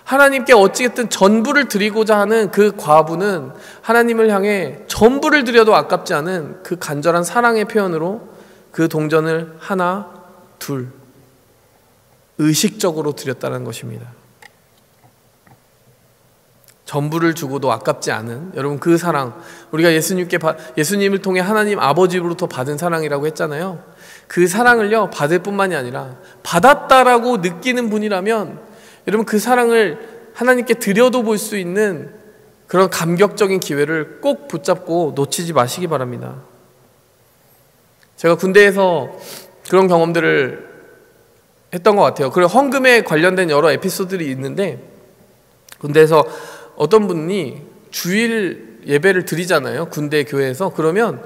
하나님께 어찌됐든 전부를 드리고자 하는 그 과부는 하나님을 향해 전부를 드려도 아깝지 않은 그 간절한 사랑의 표현으로 그 동전을 하나, 둘 의식적으로 드렸다는 것입니다. 전부를 주고도 아깝지 않은 여러분 그 사랑, 우리가 예수님을 통해 하나님 아버지로부터 받은 사랑이라고 했잖아요. 그 사랑을요 받을 뿐만이 아니라 받았다라고 느끼는 분이라면 여러분 그 사랑을 하나님께 드려도 볼 수 있는 그런 감격적인 기회를 꼭 붙잡고 놓치지 마시기 바랍니다. 제가 군대에서 그런 경험들을 했던 것 같아요. 그리고 헌금에 관련된 여러 에피소드들이 있는데 군대에서 어떤 분이 주일 예배를 드리잖아요. 군대 교회에서. 그러면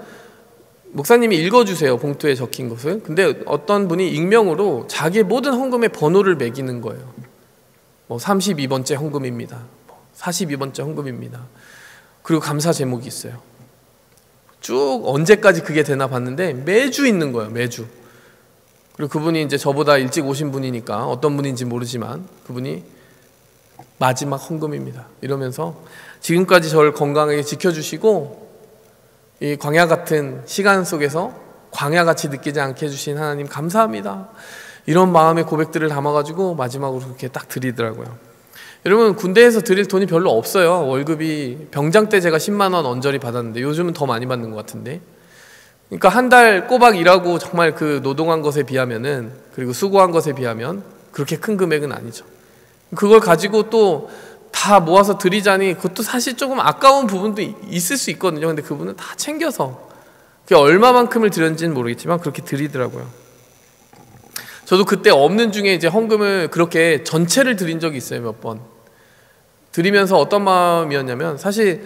목사님이 읽어주세요. 봉투에 적힌 것을. 근데 어떤 분이 익명으로 자기의 모든 헌금의 번호를 매기는 거예요. 32번째 헌금입니다. 42번째 헌금입니다. 그리고 감사 제목이 있어요. 쭉 언제까지 그게 되나 봤는데 매주 있는 거예요. 매주. 그리고 그분이 이제 저보다 일찍 오신 분이니까 어떤 분인지 모르지만 그분이 마지막 헌금입니다. 이러면서 지금까지 저를 건강하게 지켜주시고 이 광야 같은 시간 속에서 광야같이 느끼지 않게 해주신 하나님 감사합니다. 이런 마음의 고백들을 담아가지고 마지막으로 그렇게 딱 드리더라고요. 여러분, 군대에서 드릴 돈이 별로 없어요. 월급이 병장 때 제가 10만 원 언저리 받았는데 요즘은 더 많이 받는 것 같은데, 그러니까 한 달 꼬박 일하고 정말 그 노동한 것에 비하면은, 그리고 수고한 것에 비하면 그렇게 큰 금액은 아니죠. 그걸 가지고 또 다 모아서 드리자니 그것도 사실 조금 아까운 부분도 있을 수 있거든요. 근데 그분은 다 챙겨서, 그게 얼마만큼을 드렸는지는 모르겠지만 그렇게 드리더라고요. 저도 그때 없는 중에 이제 헌금을 그렇게 전체를 드린 적이 있어요. 몇 번 드리면서 어떤 마음이었냐면, 사실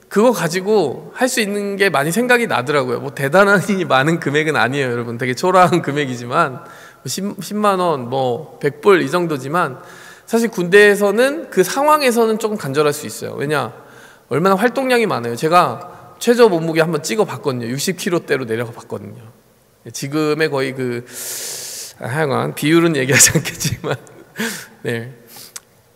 그거 가지고 할 수 있는 게 많이 생각이 나더라고요. 뭐 대단하니 많은 금액은 아니에요, 여러분. 되게 초라한 금액이지만 10만 원, 뭐 100불 이 정도지만, 사실 군대에서는 그 상황에서는 조금 간절할 수 있어요. 왜냐, 얼마나 활동량이 많아요. 제가 최저 몸무게 한번 찍어 봤거든요. 60kg대로 내려가 봤거든요. 지금의 거의 하여간 비율은 얘기하지 않겠지만 네,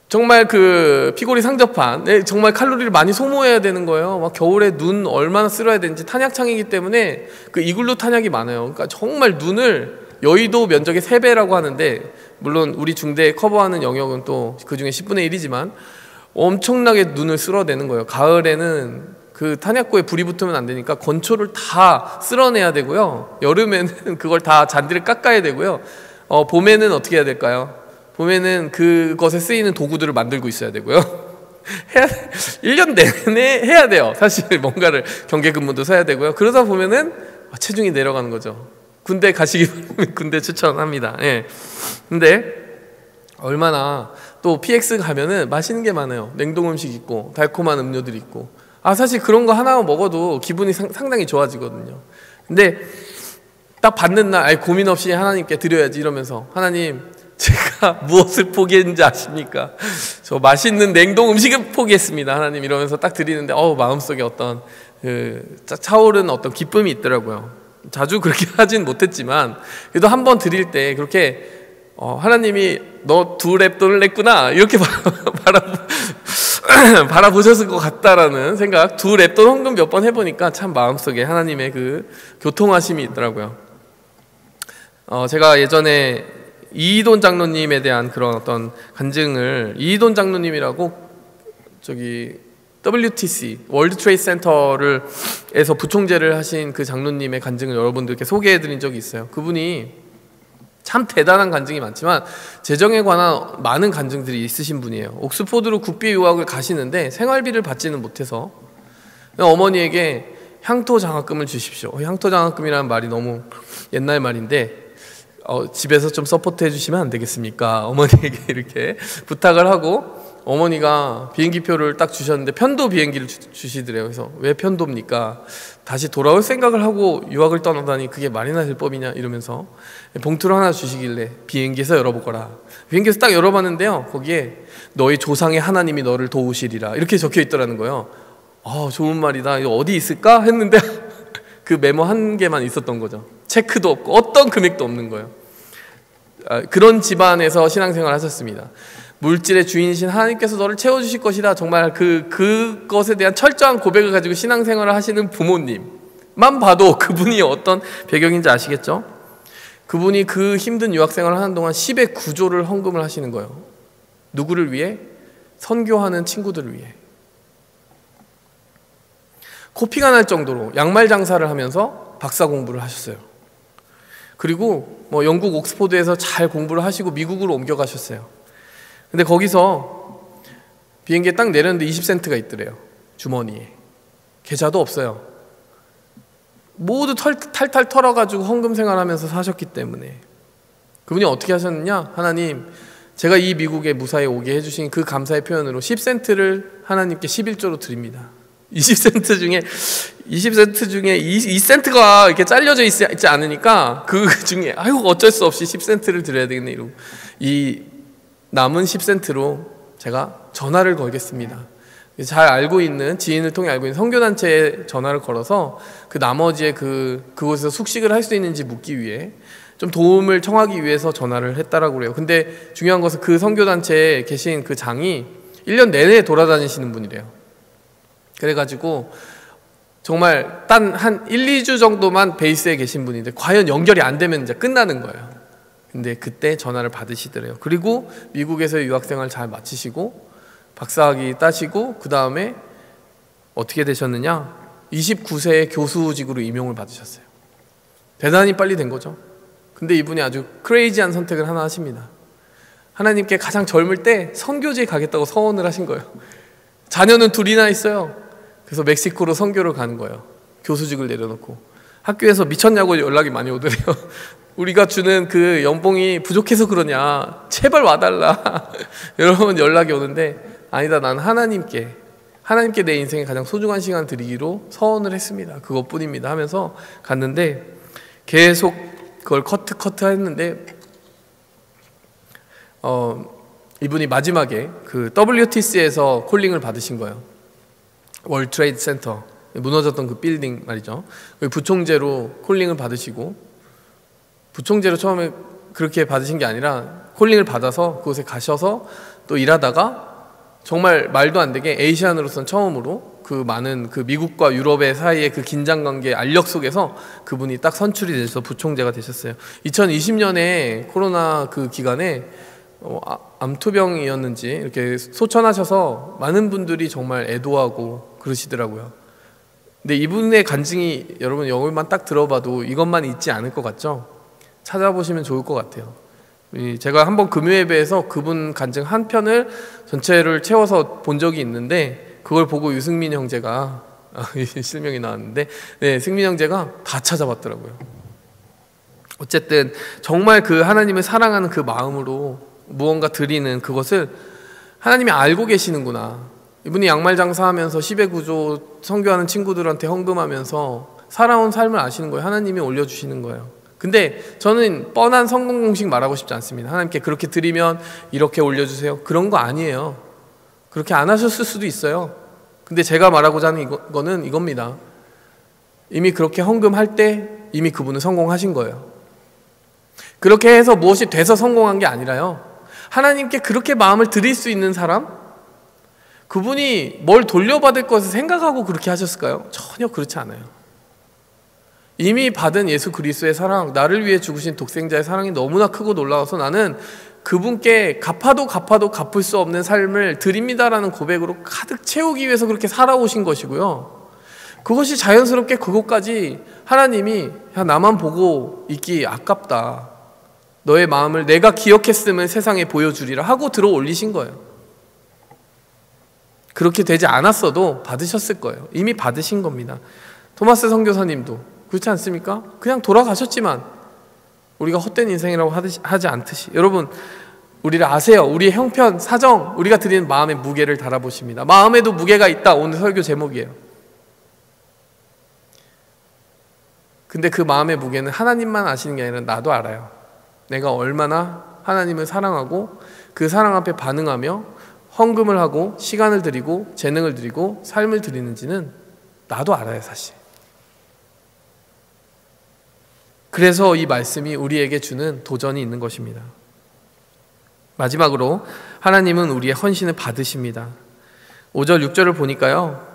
정말 그 피골이 상접한, 네, 정말 칼로리를 많이 소모해야 되는 거예요. 막 겨울에 눈 얼마나 쓸어야 되는지, 탄약창이기 때문에 그 이글루 탄약이 많아요. 그러니까 정말 눈을 여의도 면적의 3배라고 하는데, 물론 우리 중대에 커버하는 영역은 또 그 중에 10분의 1이지만 엄청나게 눈을 쓸어내는 거예요. 가을에는 그 탄약고에 불이 붙으면 안 되니까 건초를 다 쓸어내야 되고요. 여름에는 그걸 다 잔디를 깎아야 되고요. 봄에는 어떻게 해야 될까요? 봄에는 그것에 쓰이는 도구들을 만들고 있어야 되고요. 1년 내내 해야 돼요. 사실 뭔가를 경계 근무도 서야 되고요. 그러다 보면은 체중이 내려가는 거죠. 군대 가시기 바라면 군대 추천합니다. 예. 근데 얼마나 또 PX 가면은 맛있는 게 많아요. 냉동 음식 있고 달콤한 음료들이 있고, 사실 그런 거 하나 먹어도 기분이 상당히 좋아지거든요. 근데 딱 받는 날 고민 없이 하나님께 드려야지 이러면서, 하나님, 제가 무엇을 포기했는지 아십니까? 저 맛있는 냉동 음식을 포기했습니다, 하나님. 이러면서 딱 드리는데 마음속에 어떤 차오르는 어떤 기쁨이 있더라고요. 자주 그렇게 하진 못했지만 그래도 한번 드릴 때 그렇게 하나님이 너 2랩 돈을 냈구나 이렇게 바라보셨을 것 같다라는 생각, 2랩 돈 헌금 몇 번 해보니까 참 마음속에 하나님의 그 교통하심이 있더라고요. 제가 예전에 이희돈 장로님에 대한 그런 어떤 간증을, 이희돈 장로님이라고 WTC 월드 트레이드 센터에서 부총재를 하신 그 장로님의 간증을 여러분들께 소개해드린 적이 있어요. 그분이 참 대단한 간증이 많지만 재정에 관한 많은 간증들이 있으신 분이에요. 옥스포드로 국비 유학을 가시는데 생활비를 받지는 못해서 어머니에게 향토 장학금을 주십시오. 향토 장학금이라는 말이 너무 옛날 말인데 집에서 좀 서포트 해주시면 안 되겠습니까? 어머니에게 이렇게 부탁을 하고, 어머니가 비행기표를 딱 주셨는데 편도 비행기를 주시더래요. 그래서 왜 편도입니까? 다시 돌아올 생각을 하고 유학을 떠나다니 그게 말이나 될 법이냐 이러면서 봉투를 하나 주시길래 비행기에서 열어보거라. 비행기에서 딱 열어봤는데요, 거기에 너희 조상의 하나님이 너를 도우시리라 이렇게 적혀 있더라는 거예요. 좋은 말이다. 이거 어디 있을까? 했는데 그 메모 한 개만 있었던 거죠. 체크도 없고 어떤 금액도 없는 거예요. 그런 집안에서 신앙생활을 하셨습니다. 물질의 주인이신 하나님께서 너를 채워주실 것이다. 정말 그것에 대한 철저한 고백을 가지고 신앙생활을 하시는 부모님만 봐도 그분이 어떤 배경인지 아시겠죠? 그분이 그 힘든 유학생활을 하는 동안 10의 9조를 헌금을 하시는 거예요. 누구를 위해? 선교하는 친구들을 위해. 코피가 날 정도로 양말 장사를 하면서 박사 공부를 하셨어요. 그리고 영국 옥스포드에서 잘 공부를 하시고 미국으로 옮겨가셨어요. 근데 거기서 비행기에 딱 내렸는데 20센트가 있더래요. 주머니에. 계좌도 없어요. 모두 탈탈 털어가지고 헌금 생활하면서 사셨기 때문에. 그분이 어떻게 하셨느냐? 하나님, 제가 이 미국에 무사히 오게 해주신 그 감사의 표현으로 10센트를 하나님께 11조로 드립니다. 20센트 중에 2센트가 이렇게 잘려져 있지 않으니까 그 중에 어쩔 수 없이 10센트를 드려야 되겠네 이러고, 이 남은 10센트로 제가 전화를 걸겠습니다. 잘 알고 있는, 지인을 통해 알고 있는 선교단체에 전화를 걸어서 그 나머지에 그곳에서 숙식을 할 수 있는지 묻기 위해, 좀 도움을 청하기 위해서 전화를 했다라고 그래요. 근데 중요한 것은 그 선교단체에 계신 그 장이 1년 내내 돌아다니시는 분이래요. 그래가지고 정말 단 한 1, 2주 정도만 베이스에 계신 분인데 과연 연결이 안 되면 이제 끝나는 거예요. 근데 그때 전화를 받으시더래요. 그리고 미국에서의 유학생활 잘 마치시고 박사학위 따시고 그 다음에 어떻게 되셨느냐? 29세에 교수직으로 임용을 받으셨어요. 대단히 빨리 된 거죠. 근데 이분이 아주 크레이지한 선택을 하나 하십니다. 하나님께 가장 젊을 때 선교지에 가겠다고 서원을 하신 거예요. 자녀는 둘이나 있어요. 그래서 멕시코로 선교를 가는 거예요. 교수직을 내려놓고. 학교에서 미쳤냐고 연락이 많이 오더래요. 우리가 주는 그 연봉이 부족해서 그러냐, 제발 와달라 여러분 연락이 오는데, 아니다, 난 하나님께 내 인생에 가장 소중한 시간을 드리기로 서원을 했습니다. 그것뿐입니다 하면서 갔는데, 계속 그걸 커트 했는데 이분이 마지막에 그 WTC에서 콜링을 받으신 거예요. 월드 트레이드 센터, 무너졌던 그 빌딩 말이죠. 부총재로 콜링을 받으시고, 부총재로 처음에 그렇게 받으신 게 아니라 콜링을 받아서 그곳에 가셔서 또 일하다가 정말 말도 안 되게 에이시안으로서는 처음으로 그 많은 그 미국과 유럽의 사이의 그 긴장관계 알력 속에서 그분이 딱 선출이 돼서 부총재가 되셨어요. 2020년에 코로나 그 기간에 암투병이었는지 이렇게 소천하셔서 많은 분들이 정말 애도하고 그러시더라고요. 근데 이분의 간증이 여러분 영어만 딱 들어봐도 이것만 있지 않을 것 같죠? 찾아보시면 좋을 것 같아요. 제가 한번 금요예배에서 그분 간증 한 편을 전체를 채워서 본 적이 있는데, 그걸 보고 유승민 형제가 실명이 나왔는데, 네, 승민 형제가 다 찾아봤더라고요. 어쨌든 정말 그 하나님을 사랑하는 그 마음으로 무언가 드리는 그것을 하나님이 알고 계시는구나. 이분이 양말 장사하면서 10의 구조 선교하는 친구들한테 헌금하면서 살아온 삶을 아시는 거예요. 하나님이 올려주시는 거예요. 근데 저는 뻔한 성공 공식 말하고 싶지 않습니다. 하나님께 그렇게 드리면 이렇게 올려주세요, 그런 거 아니에요. 그렇게 안 하셨을 수도 있어요. 근데 제가 말하고자 하는 이거는 이겁니다. 이미 그렇게 헌금할 때 이미 그분은 성공하신 거예요. 그렇게 해서 무엇이 돼서 성공한 게 아니라요, 하나님께 그렇게 마음을 드릴 수 있는 사람, 그분이 뭘 돌려받을 것을 생각하고 그렇게 하셨을까요? 전혀 그렇지 않아요. 이미 받은 예수 그리스도의 사랑, 나를 위해 죽으신 독생자의 사랑이 너무나 크고 놀라워서 나는 그분께 갚아도 갚을 수 없는 삶을 드립니다라는 고백으로 가득 채우기 위해서 그렇게 살아오신 것이고요. 그것이 자연스럽게 그것까지 하나님이, 야, 나만 보고 있기 아깝다, 너의 마음을 내가 기억했음을 세상에 보여주리라 하고 들어 올리신 거예요. 그렇게 되지 않았어도 받으셨을 거예요. 이미 받으신 겁니다. 토마스 선교사님도 그렇지 않습니까? 그냥 돌아가셨지만 우리가 헛된 인생이라고 하지 않듯이, 여러분 우리를 아세요. 우리의 형편, 사정, 우리가 드리는 마음의 무게를 달아보십니다. 마음에도 무게가 있다, 오늘 설교 제목이에요. 근데 그 마음의 무게는 하나님만 아시는 게 아니라 나도 알아요. 내가 얼마나 하나님을 사랑하고 그 사랑 앞에 반응하며 헌금을 하고 시간을 드리고 재능을 드리고 삶을 드리는지는 나도 알아요, 사실. 그래서 이 말씀이 우리에게 주는 도전이 있는 것입니다. 마지막으로 하나님은 우리의 헌신을 받으십니다. 5절 6절을 보니까요,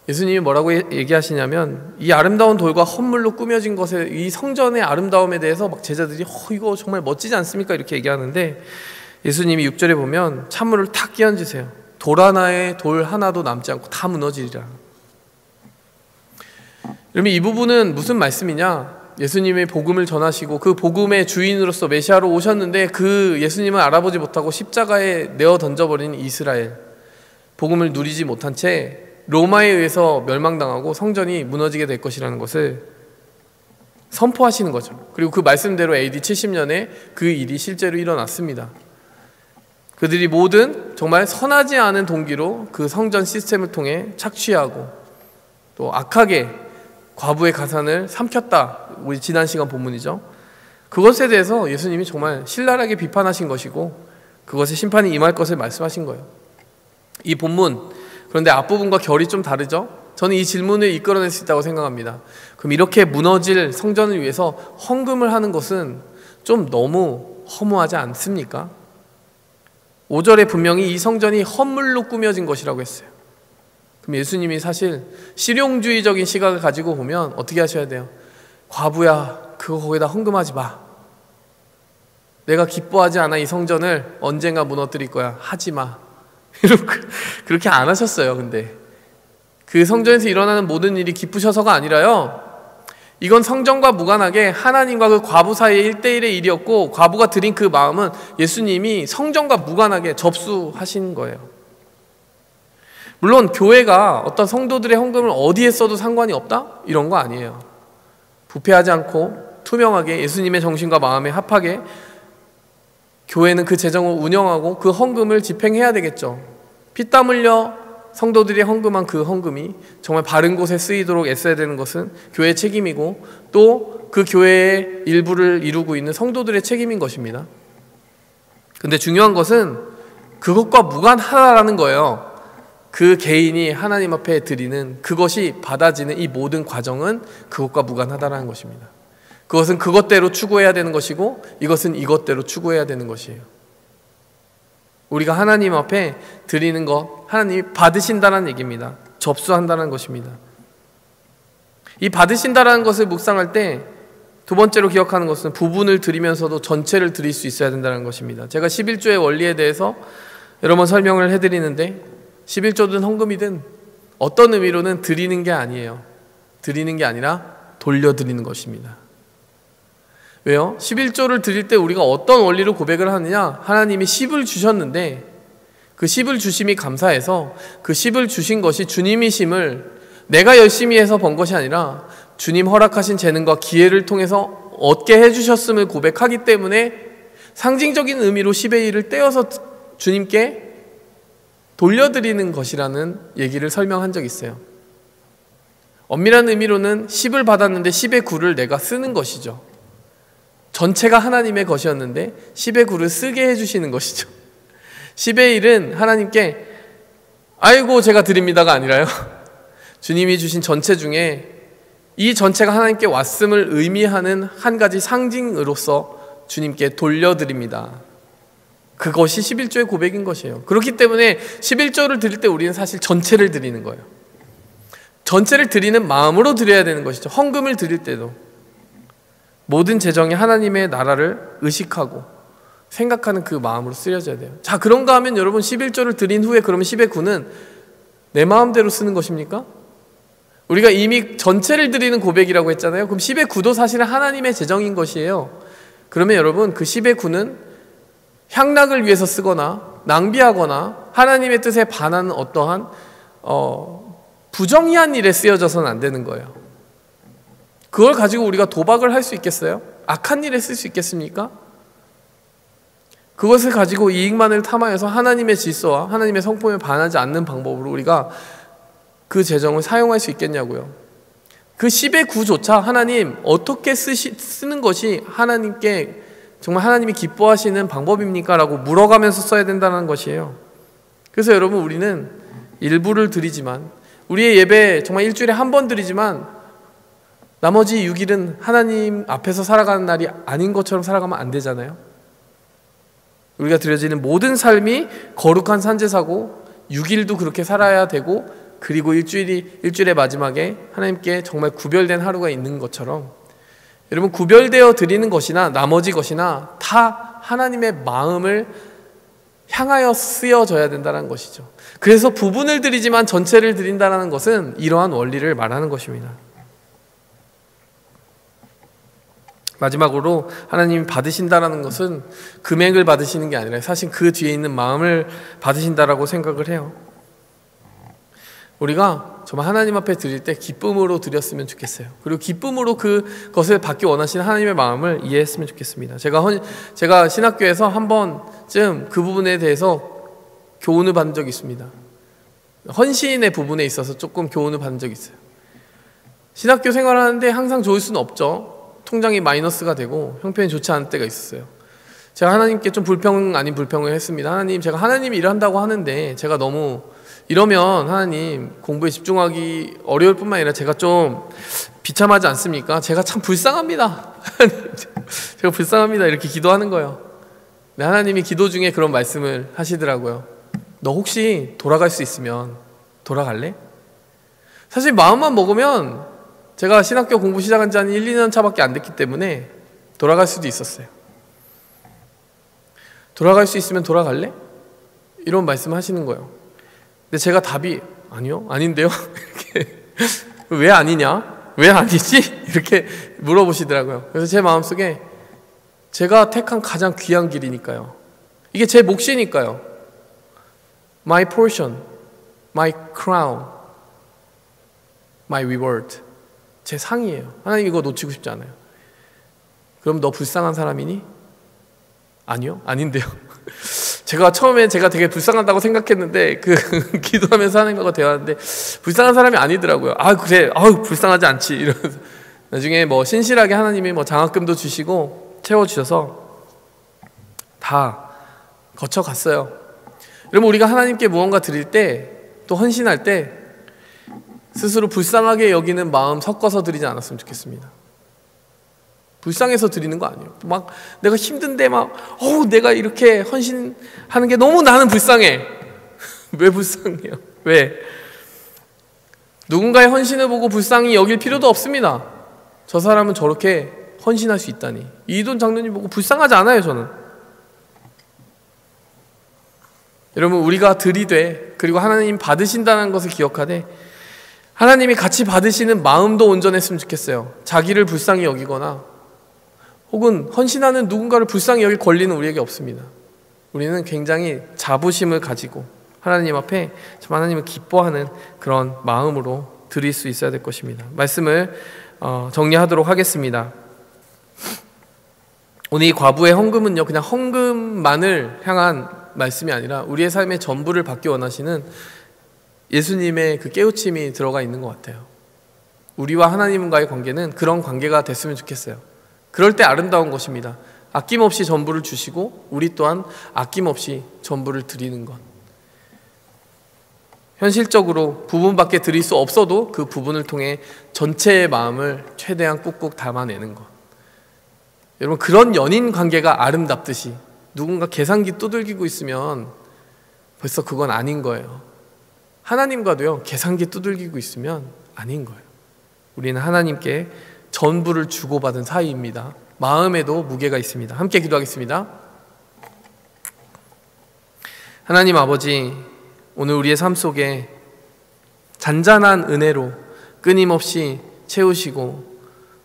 예수님이 뭐라고 얘기하시냐면, 이 아름다운 돌과 헌물로 꾸며진 것에, 이 성전의 아름다움에 대해서 막 제자들이 이거 정말 멋지지 않습니까? 이렇게 얘기하는데, 예수님이 6절에 보면 찬물을 탁 끼얹으세요. 돌 하나도 남지 않고 다 무너지리라. 여러분, 이 부분은 무슨 말씀이냐? 예수님의 복음을 전하시고 그 복음의 주인으로서 메시아로 오셨는데 그 예수님을 알아보지 못하고 십자가에 내어 던져버린 이스라엘, 복음을 누리지 못한 채 로마에 의해서 멸망당하고 성전이 무너지게 될 것이라는 것을 선포하시는 거죠. 그리고 그 말씀대로 AD 70년에 그 일이 실제로 일어났습니다. 그들이 모든 정말 선하지 않은 동기로 그 성전 시스템을 통해 착취하고 또 악하게 과부의 가산을 삼켰다. 우리 지난 시간 본문이죠. 그것에 대해서 예수님이 정말 신랄하게 비판하신 것이고 그것의 심판이 임할 것을 말씀하신 거예요. 이 본문, 그런데 앞부분과 결이 좀 다르죠? 저는 이 질문을 이끌어낼 수 있다고 생각합니다. 그럼 이렇게 무너질 성전을 위해서 헌금을 하는 것은 좀 너무 허무하지 않습니까? 5절에 분명히 이 성전이 헌물로 꾸며진 것이라고 했어요. 그럼 예수님이 사실 실용주의적인 시각을 가지고 보면 어떻게 하셔야 돼요? 과부야, 그거 거기다 헌금하지 마. 내가 기뻐하지 않아 이 성전을 언젠가 무너뜨릴 거야. 하지 마. 그렇게 안 하셨어요. 근데 그 성전에서 일어나는 모든 일이 기쁘셔서가 아니라요, 이건 성전과 무관하게 하나님과 그 과부 사이의 1대1의 일이었고, 과부가 드린 그 마음은 예수님이 성전과 무관하게 접수하신 거예요. 물론 교회가 어떤 성도들의 헌금을 어디에 써도 상관이 없다? 이런 거 아니에요. 부패하지 않고 투명하게 예수님의 정신과 마음에 합하게 교회는 그 재정을 운영하고 그 헌금을 집행해야 되겠죠. 피땀 흘려 성도들이 헌금한 그 헌금이 정말 바른 곳에 쓰이도록 애써야 되는 것은 교회의 책임이고, 또 그 교회의 일부를 이루고 있는 성도들의 책임인 것입니다. 근데 중요한 것은 그것과 무관하다라는 거예요. 그 개인이 하나님 앞에 드리는 그것이 받아지는 이 모든 과정은 그것과 무관하다라는 것입니다. 그것은 그것대로 추구해야 되는 것이고, 이것은 이것대로 추구해야 되는 것이에요. 우리가 하나님 앞에 드리는 것, 하나님이 받으신다는 얘기입니다. 접수한다는 것입니다. 이 받으신다라는 것을 묵상할 때 두 번째로 기억하는 것은 부분을 드리면서도 전체를 드릴 수 있어야 된다는 것입니다. 제가 11조의 원리에 대해서 여러 번 설명을 해드리는데, 11조든 헌금이든 어떤 의미로는 드리는 게 아니에요. 드리는 게 아니라 돌려드리는 것입니다. 왜요? 11조를 드릴 때 우리가 어떤 원리로 고백을 하느냐? 하나님이 10을 주셨는데 그 10을 주심이 감사해서 그 10을 주신 것이 주님이심을 내가 열심히 해서 번 것이 아니라 주님 허락하신 재능과 기회를 통해서 얻게 해주셨음을 고백하기 때문에 상징적인 의미로 10의 1을 떼어서 주님께 돌려드리는 것이라는 얘기를 설명한 적이 있어요. 엄밀한 의미로는 10을 받았는데 10의 9를 내가 쓰는 것이죠. 전체가 하나님의 것이었는데 10의 9를 쓰게 해주시는 것이죠. 10의 1은 하나님께 아이고 제가 드립니다가 아니라요, 주님이 주신 전체 중에 이 전체가 하나님께 왔음을 의미하는 한 가지 상징으로서 주님께 돌려드립니다. 그것이 11조의 고백인 것이에요. 그렇기 때문에 11조를 드릴 때 우리는 사실 전체를 드리는 거예요. 전체를 드리는 마음으로 드려야 되는 것이죠. 헌금을 드릴 때도 모든 재정이 하나님의 나라를 의식하고 생각하는 그 마음으로 쓰여져야 돼요. 자, 그런가 하면 여러분 11조를 드린 후에 그러면 10의 9는 내 마음대로 쓰는 것입니까? 우리가 이미 전체를 드리는 고백이라고 했잖아요. 그럼 10의 9도 사실은 하나님의 재정인 것이에요. 그러면 여러분 그 10의 9는 향락을 위해서 쓰거나 낭비하거나 하나님의 뜻에 반하는 어떠한 부정의한 일에 쓰여져서는 안 되는 거예요. 그걸 가지고 우리가 도박을 할 수 있겠어요? 악한 일에 쓸 수 있겠습니까? 그것을 가지고 이익만을 탐하여서 하나님의 질서와 하나님의 성품에 반하지 않는 방법으로 우리가 그 재정을 사용할 수 있겠냐고요. 그 10의 9조차 하나님 어떻게 쓰는 것이 하나님께 정말 하나님이 기뻐하시는 방법입니까? 라고 물어가면서 써야 된다는 것이에요. 그래서 여러분 우리는 일부를 드리지만, 우리의 예배 정말 일주일에 한 번 드리지만 나머지 6일은 하나님 앞에서 살아가는 날이 아닌 것처럼 살아가면 안 되잖아요. 우리가 드려지는 모든 삶이 거룩한 산제사고 6일도 그렇게 살아야 되고, 그리고 일주일의 마지막에 하나님께 정말 구별된 하루가 있는 것처럼 여러분 구별되어 드리는 것이나 나머지 것이나 다 하나님의 마음을 향하여 쓰여져야 된다는 것이죠. 그래서 부분을 드리지만 전체를 드린다는 것은 이러한 원리를 말하는 것입니다. 마지막으로 하나님이 받으신다는 것은 금액을 받으시는 게 아니라 사실 그 뒤에 있는 마음을 받으신다라고 생각을 해요. 우리가 정말 하나님 앞에 드릴 때 기쁨으로 드렸으면 좋겠어요. 그리고 기쁨으로 그것을 받기 원하시는 하나님의 마음을 이해했으면 좋겠습니다. 제가 신학교에서 한 번쯤 그 부분에 대해서 교훈을 받은 적이 있습니다. 헌신의 부분에 있어서 조금 교훈을 받은 적이 있어요. 신학교 생활하는데 항상 좋을 수는 없죠. 통장이 마이너스가 되고 형편이 좋지 않을 때가 있었어요. 제가 하나님께 좀 불평 아닌 불평을 했습니다. 하나님, 제가 하나님이 일한다고 하는데 제가 너무 이러면 하나님 공부에 집중하기 어려울 뿐만 아니라 제가 좀 비참하지 않습니까? 제가 참 불쌍합니다. 제가 불쌍합니다. 이렇게 기도하는 거예요. 근데 하나님이 기도 중에 그런 말씀을 하시더라고요. 너 혹시 돌아갈 수 있으면 돌아갈래? 사실 마음만 먹으면 제가 신학교 공부 시작한 지 한 1, 2년 차밖에 안 됐기 때문에 돌아갈 수도 있었어요. 돌아갈 수 있으면 돌아갈래? 이런 말씀 하시는 거예요. 근데 제가 답이 아니요, 아닌데요. 이렇게 왜 아니냐? 왜 아니지? 이렇게 물어보시더라고요. 그래서 제 마음속에 제가 택한 가장 귀한 길이니까요. 이게 제 몫이니까요. My portion, my crown, my reward. 제 상이에요. 하나님 이거 놓치고 싶지 않아요. 그럼 너 불쌍한 사람이니? 아니요, 아닌데요. 제가 처음에 제가 되게 불쌍하다고 생각했는데 기도하면서 하나님과 대화하는데 불쌍한 사람이 아니더라고요. 아 그래, 불쌍하지 않지 이러면서 나중에 신실하게 하나님이 장학금도 주시고 채워주셔서 다 거쳐갔어요. 여러분 우리가 하나님께 무언가 드릴 때 또 헌신할 때 스스로 불쌍하게 여기는 마음 섞어서 드리지 않았으면 좋겠습니다. 불쌍해서 드리는 거 아니에요. 막 내가 힘든데 내가 이렇게 헌신하는 게 너무 나는 불쌍해. 왜 불쌍해요? 왜? 누군가의 헌신을 보고 불쌍히 여길 필요도 없습니다. 저 사람은 저렇게 헌신할 수 있다니. 이돈 장로님 보고 불쌍하지 않아요, 저는. 여러분 우리가 드리되 그리고 하나님 받으신다는 것을 기억하되 하나님이 같이 받으시는 마음도 온전했으면 좋겠어요. 자기를 불쌍히 여기거나 혹은 헌신하는 누군가를 불쌍히 여길 권리는 우리에게 없습니다. 우리는 굉장히 자부심을 가지고 하나님 앞에 하나님을 기뻐하는 그런 마음으로 드릴 수 있어야 될 것입니다. 말씀을 정리하도록 하겠습니다. 오늘 이 과부의 헌금은요, 그냥 헌금만을 향한 말씀이 아니라 우리의 삶의 전부를 받기 원하시는 예수님의 그 깨우침이 들어가 있는 것 같아요. 우리와 하나님과의 관계는 그런 관계가 됐으면 좋겠어요. 그럴 때 아름다운 것입니다. 아낌없이 전부를 주시고 우리 또한 아낌없이 전부를 드리는 것. 현실적으로 부분밖에 드릴 수 없어도 그 부분을 통해 전체의 마음을 최대한 꾹꾹 담아내는 것. 여러분 그런 연인 관계가 아름답듯이 누군가 계산기 두들기고 있으면 벌써 그건 아닌 거예요. 하나님과도요, 계산기 두들기고 있으면 아닌 거예요. 우리는 하나님께 전부를 주고받은 사이입니다. 마음에도 무게가 있습니다. 함께 기도하겠습니다. 하나님 아버지, 오늘 우리의 삶 속에 잔잔한 은혜로 끊임없이 채우시고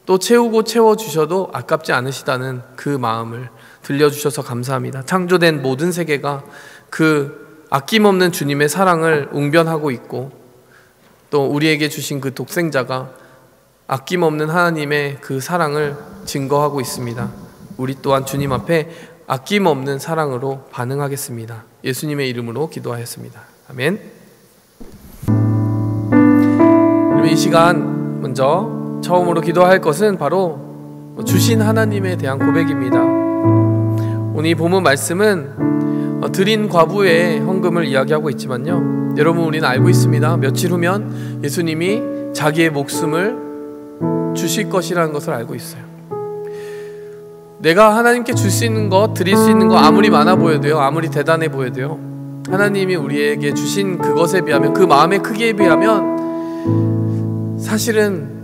또 채우고 채워주셔도 아깝지 않으시다는 그 마음을 들려주셔서 감사합니다. 창조된 모든 세계가 그 아낌없는 주님의 사랑을 웅변하고 있고 또 우리에게 주신 그 독생자가 아낌없는 하나님의 그 사랑을 증거하고 있습니다. 우리 또한 주님 앞에 아낌없는 사랑으로 반응하겠습니다. 예수님의 이름으로 기도하였습니다. 아멘. 이 시간 먼저 처음으로 기도할 것은 바로 주신 하나님에 대한 고백입니다. 오늘 이 본문 말씀은 드린 과부의 헌금을 이야기하고 있지만요, 여러분 우리는 알고 있습니다. 며칠 후면 예수님이 자기의 목숨을 주실 것이라는 것을 알고 있어요. 내가 하나님께 줄 수 있는 것, 드릴 수 있는 것 아무리 많아 보여도요, 아무리 대단해 보여도요, 하나님이 우리에게 주신 그것에 비하면, 그 마음의 크기에 비하면 사실은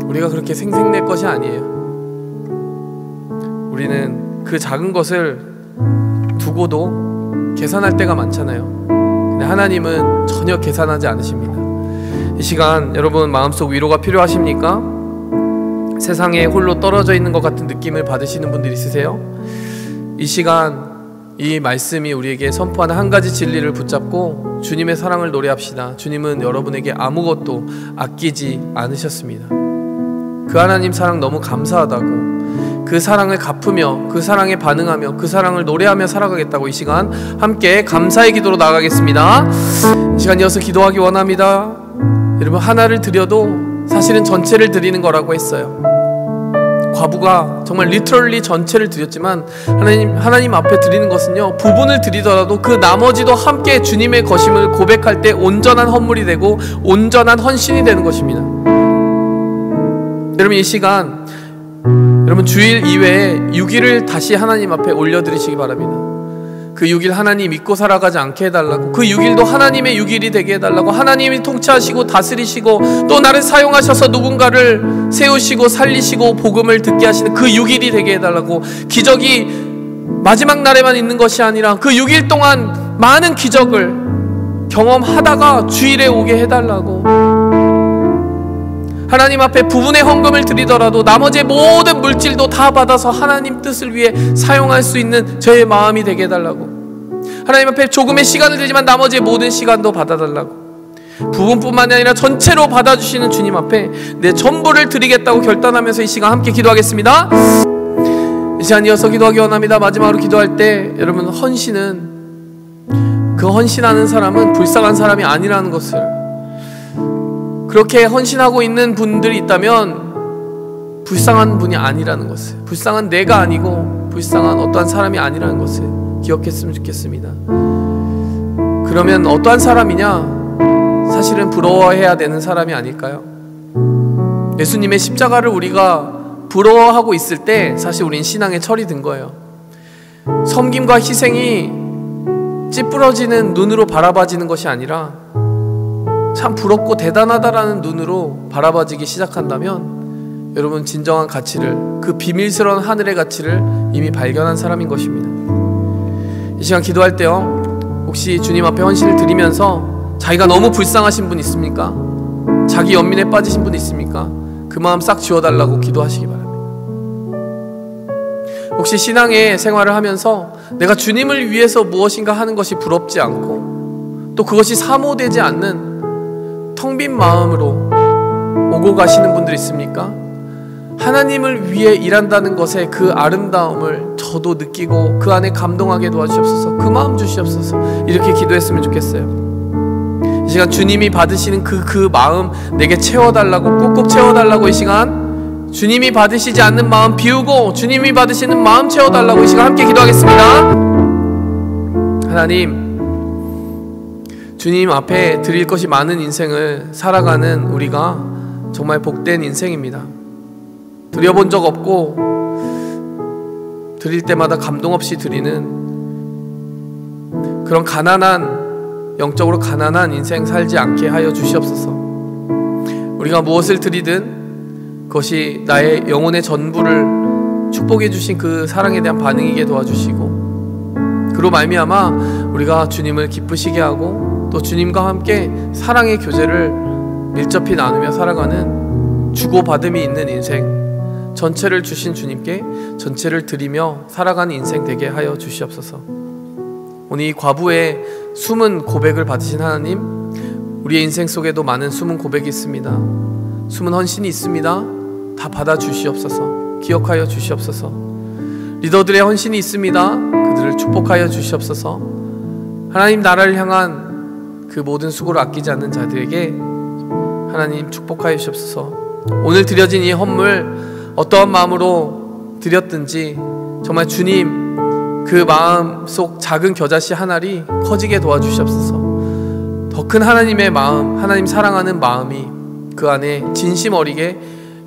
우리가 그렇게 생색낼 것이 아니에요. 우리는 그 작은 것을 두고도 계산할 때가 많잖아요. 근데 하나님은 전혀 계산하지 않으십니다. 이 시간 여러분 마음속 위로가 필요하십니까? 세상에 홀로 떨어져 있는 것 같은 느낌을 받으시는 분들 있으세요? 이 시간 이 말씀이 우리에게 선포하는 한 가지 진리를 붙잡고 주님의 사랑을 노래합시다. 주님은 여러분에게 아무것도 아끼지 않으셨습니다. 그 하나님 사랑 너무 감사하다고, 그 사랑을 갚으며 그 사랑에 반응하며 그 사랑을 노래하며 살아가겠다고 이 시간 함께 감사의 기도로 나아가겠습니다. 이 시간 이어서 기도하기 원합니다. 여러분 하나를 드려도 사실은 전체를 드리는 거라고 했어요. 과부가 정말 리터럴리 전체를 드렸지만 하나님 앞에 드리는 것은요, 부분을 드리더라도 그 나머지도 함께 주님의 것임을 고백할 때 온전한 헌물이 되고 온전한 헌신이 되는 것입니다. 여러분 이 시간 여러분 여러분, 주일 이외에 6일을 다시 하나님 앞에 올려드리시기 바랍니다. 그 6일 하나님 믿고 살아가지 않게 해달라고, 그 6일도 하나님의 6일이 되게 해달라고, 하나님이 통치하시고 다스리시고 또 나를 사용하셔서 누군가를 세우시고 살리시고 복음을 듣게 하시는 그 6일이 되게 해달라고, 기적이 마지막 날에만 있는 것이 아니라 그 6일 동안 많은 기적을 경험하다가 주일에 오게 해달라고, 하나님 앞에 부분의 헌금을 드리더라도 나머지 모든 물질도 다 받아서 하나님 뜻을 위해 사용할 수 있는 저의 마음이 되게 해달라고, 하나님 앞에 조금의 시간을 들지만 나머지 모든 시간도 받아달라고, 부분뿐만 아니라 전체로 받아주시는 주님 앞에 내 전부를 드리겠다고 결단하면서 이 시간 함께 기도하겠습니다. 이 시간 이어서 기도하기 원합니다. 마지막으로 기도할 때 여러분, 헌신은, 그 헌신하는 사람은 불쌍한 사람이 아니라는 것을, 그렇게 헌신하고 있는 분들이 있다면 불쌍한 분이 아니라는 것을, 불쌍한 내가 아니고 불쌍한 어떠한 사람이 아니라는 것을 기억했으면 좋겠습니다. 그러면 어떠한 사람이냐? 사실은 부러워해야 되는 사람이 아닐까요? 예수님의 십자가를 우리가 부러워하고 있을 때 사실 우린 신앙에 철이 든 거예요. 섬김과 희생이 찌푸러지는 눈으로 바라봐지는 것이 아니라 참 부럽고 대단하다라는 눈으로 바라봐지기 시작한다면 여러분, 진정한 가치를, 그 비밀스러운 하늘의 가치를 이미 발견한 사람인 것입니다. 이 시간 기도할 때요, 혹시 주님 앞에 헌신을 드리면서 자기가 너무 불쌍하신 분 있습니까? 자기 연민에 빠지신 분 있습니까? 그 마음 싹 지워달라고 기도하시기 바랍니다. 혹시 신앙의 생활을 하면서 내가 주님을 위해서 무엇인가 하는 것이 부럽지 않고 또 그것이 사모되지 않는 텅 빈 마음으로 오고 가시는 분들 있습니까? 하나님을 위해 일한다는 것의 그 아름다움을 저도 느끼고 그 안에 감동하게 도와주시옵소서. 그 마음 주시옵소서. 이렇게 기도했으면 좋겠어요. 이 시간 주님이 받으시는 그 마음 내게 채워달라고, 꾹꾹 채워달라고, 이 시간 주님이 받으시지 않는 마음 비우고 주님이 받으시는 마음 채워달라고 이 시간 함께 기도하겠습니다. 하나님, 주님 앞에 드릴 것이 많은 인생을 살아가는 우리가 정말 복된 인생입니다. 드려본 적 없고 드릴 때마다 감동 없이 드리는 그런 가난한, 영적으로 가난한 인생 살지 않게 하여 주시옵소서. 우리가 무엇을 드리든 그것이 나의 영혼의 전부를 축복해 주신 그 사랑에 대한 반응이게 도와주시고, 그로 말미암아 우리가 주님을 기쁘시게 하고 또 주님과 함께 사랑의 교제를 밀접히 나누며 살아가는 주고받음이 있는 인생, 전체를 주신 주님께 전체를 드리며 살아가는 인생 되게 하여 주시옵소서. 오늘 이 과부의 숨은 고백을 받으신 하나님, 우리의 인생 속에도 많은 숨은 고백이 있습니다. 숨은 헌신이 있습니다. 다 받아 주시옵소서. 기억하여 주시옵소서. 리더들의 헌신이 있습니다. 그들을 축복하여 주시옵소서. 하나님 나라를 향한 그 모든 수고를 아끼지 않는 자들에게 하나님 축복하여 주시옵소서. 오늘 드려진 이 헌물 어떠한 마음으로 드렸든지 정말 주님 그 마음 속 작은 겨자씨 하나리 커지게 도와주시옵소서. 더 큰 하나님의 마음, 하나님 사랑하는 마음이 그 안에 진심 어리게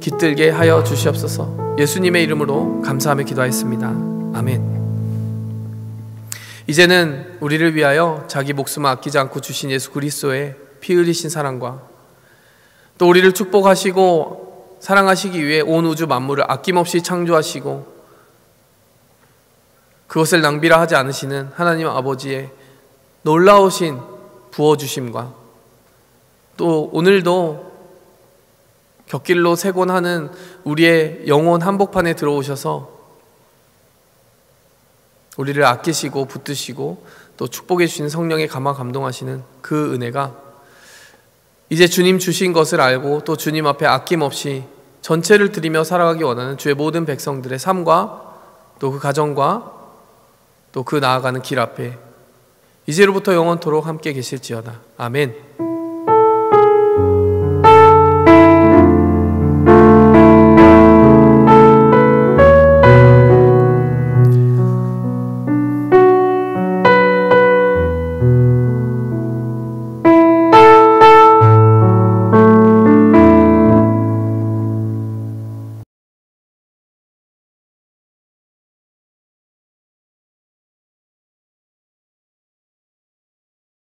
깃들게 하여 주시옵소서. 예수님의 이름으로 감사하며 기도하였습니다. 아멘. 이제는 우리를 위하여 자기 목숨을 아끼지 않고 주신 예수 그리스도의 피 흘리신 사랑과 또 우리를 축복하시고 사랑하시기 위해 온 우주 만물을 아낌없이 창조하시고 그것을 낭비라 하지 않으시는 하나님 아버지의 놀라우신 부어주심과 또 오늘도 곁길로 세곤하는 우리의 영혼 한복판에 들어오셔서 우리를 아끼시고 붙드시고 또 축복해 주시는 성령의 감화 감동하시는 그 은혜가 이제 주님 주신 것을 알고 또 주님 앞에 아낌없이 전체를 드리며 살아가기 원하는 주의 모든 백성들의 삶과 또 그 가정과 또 그 나아가는 길 앞에 이제로부터 영원토록 함께 계실지어다. 아멘.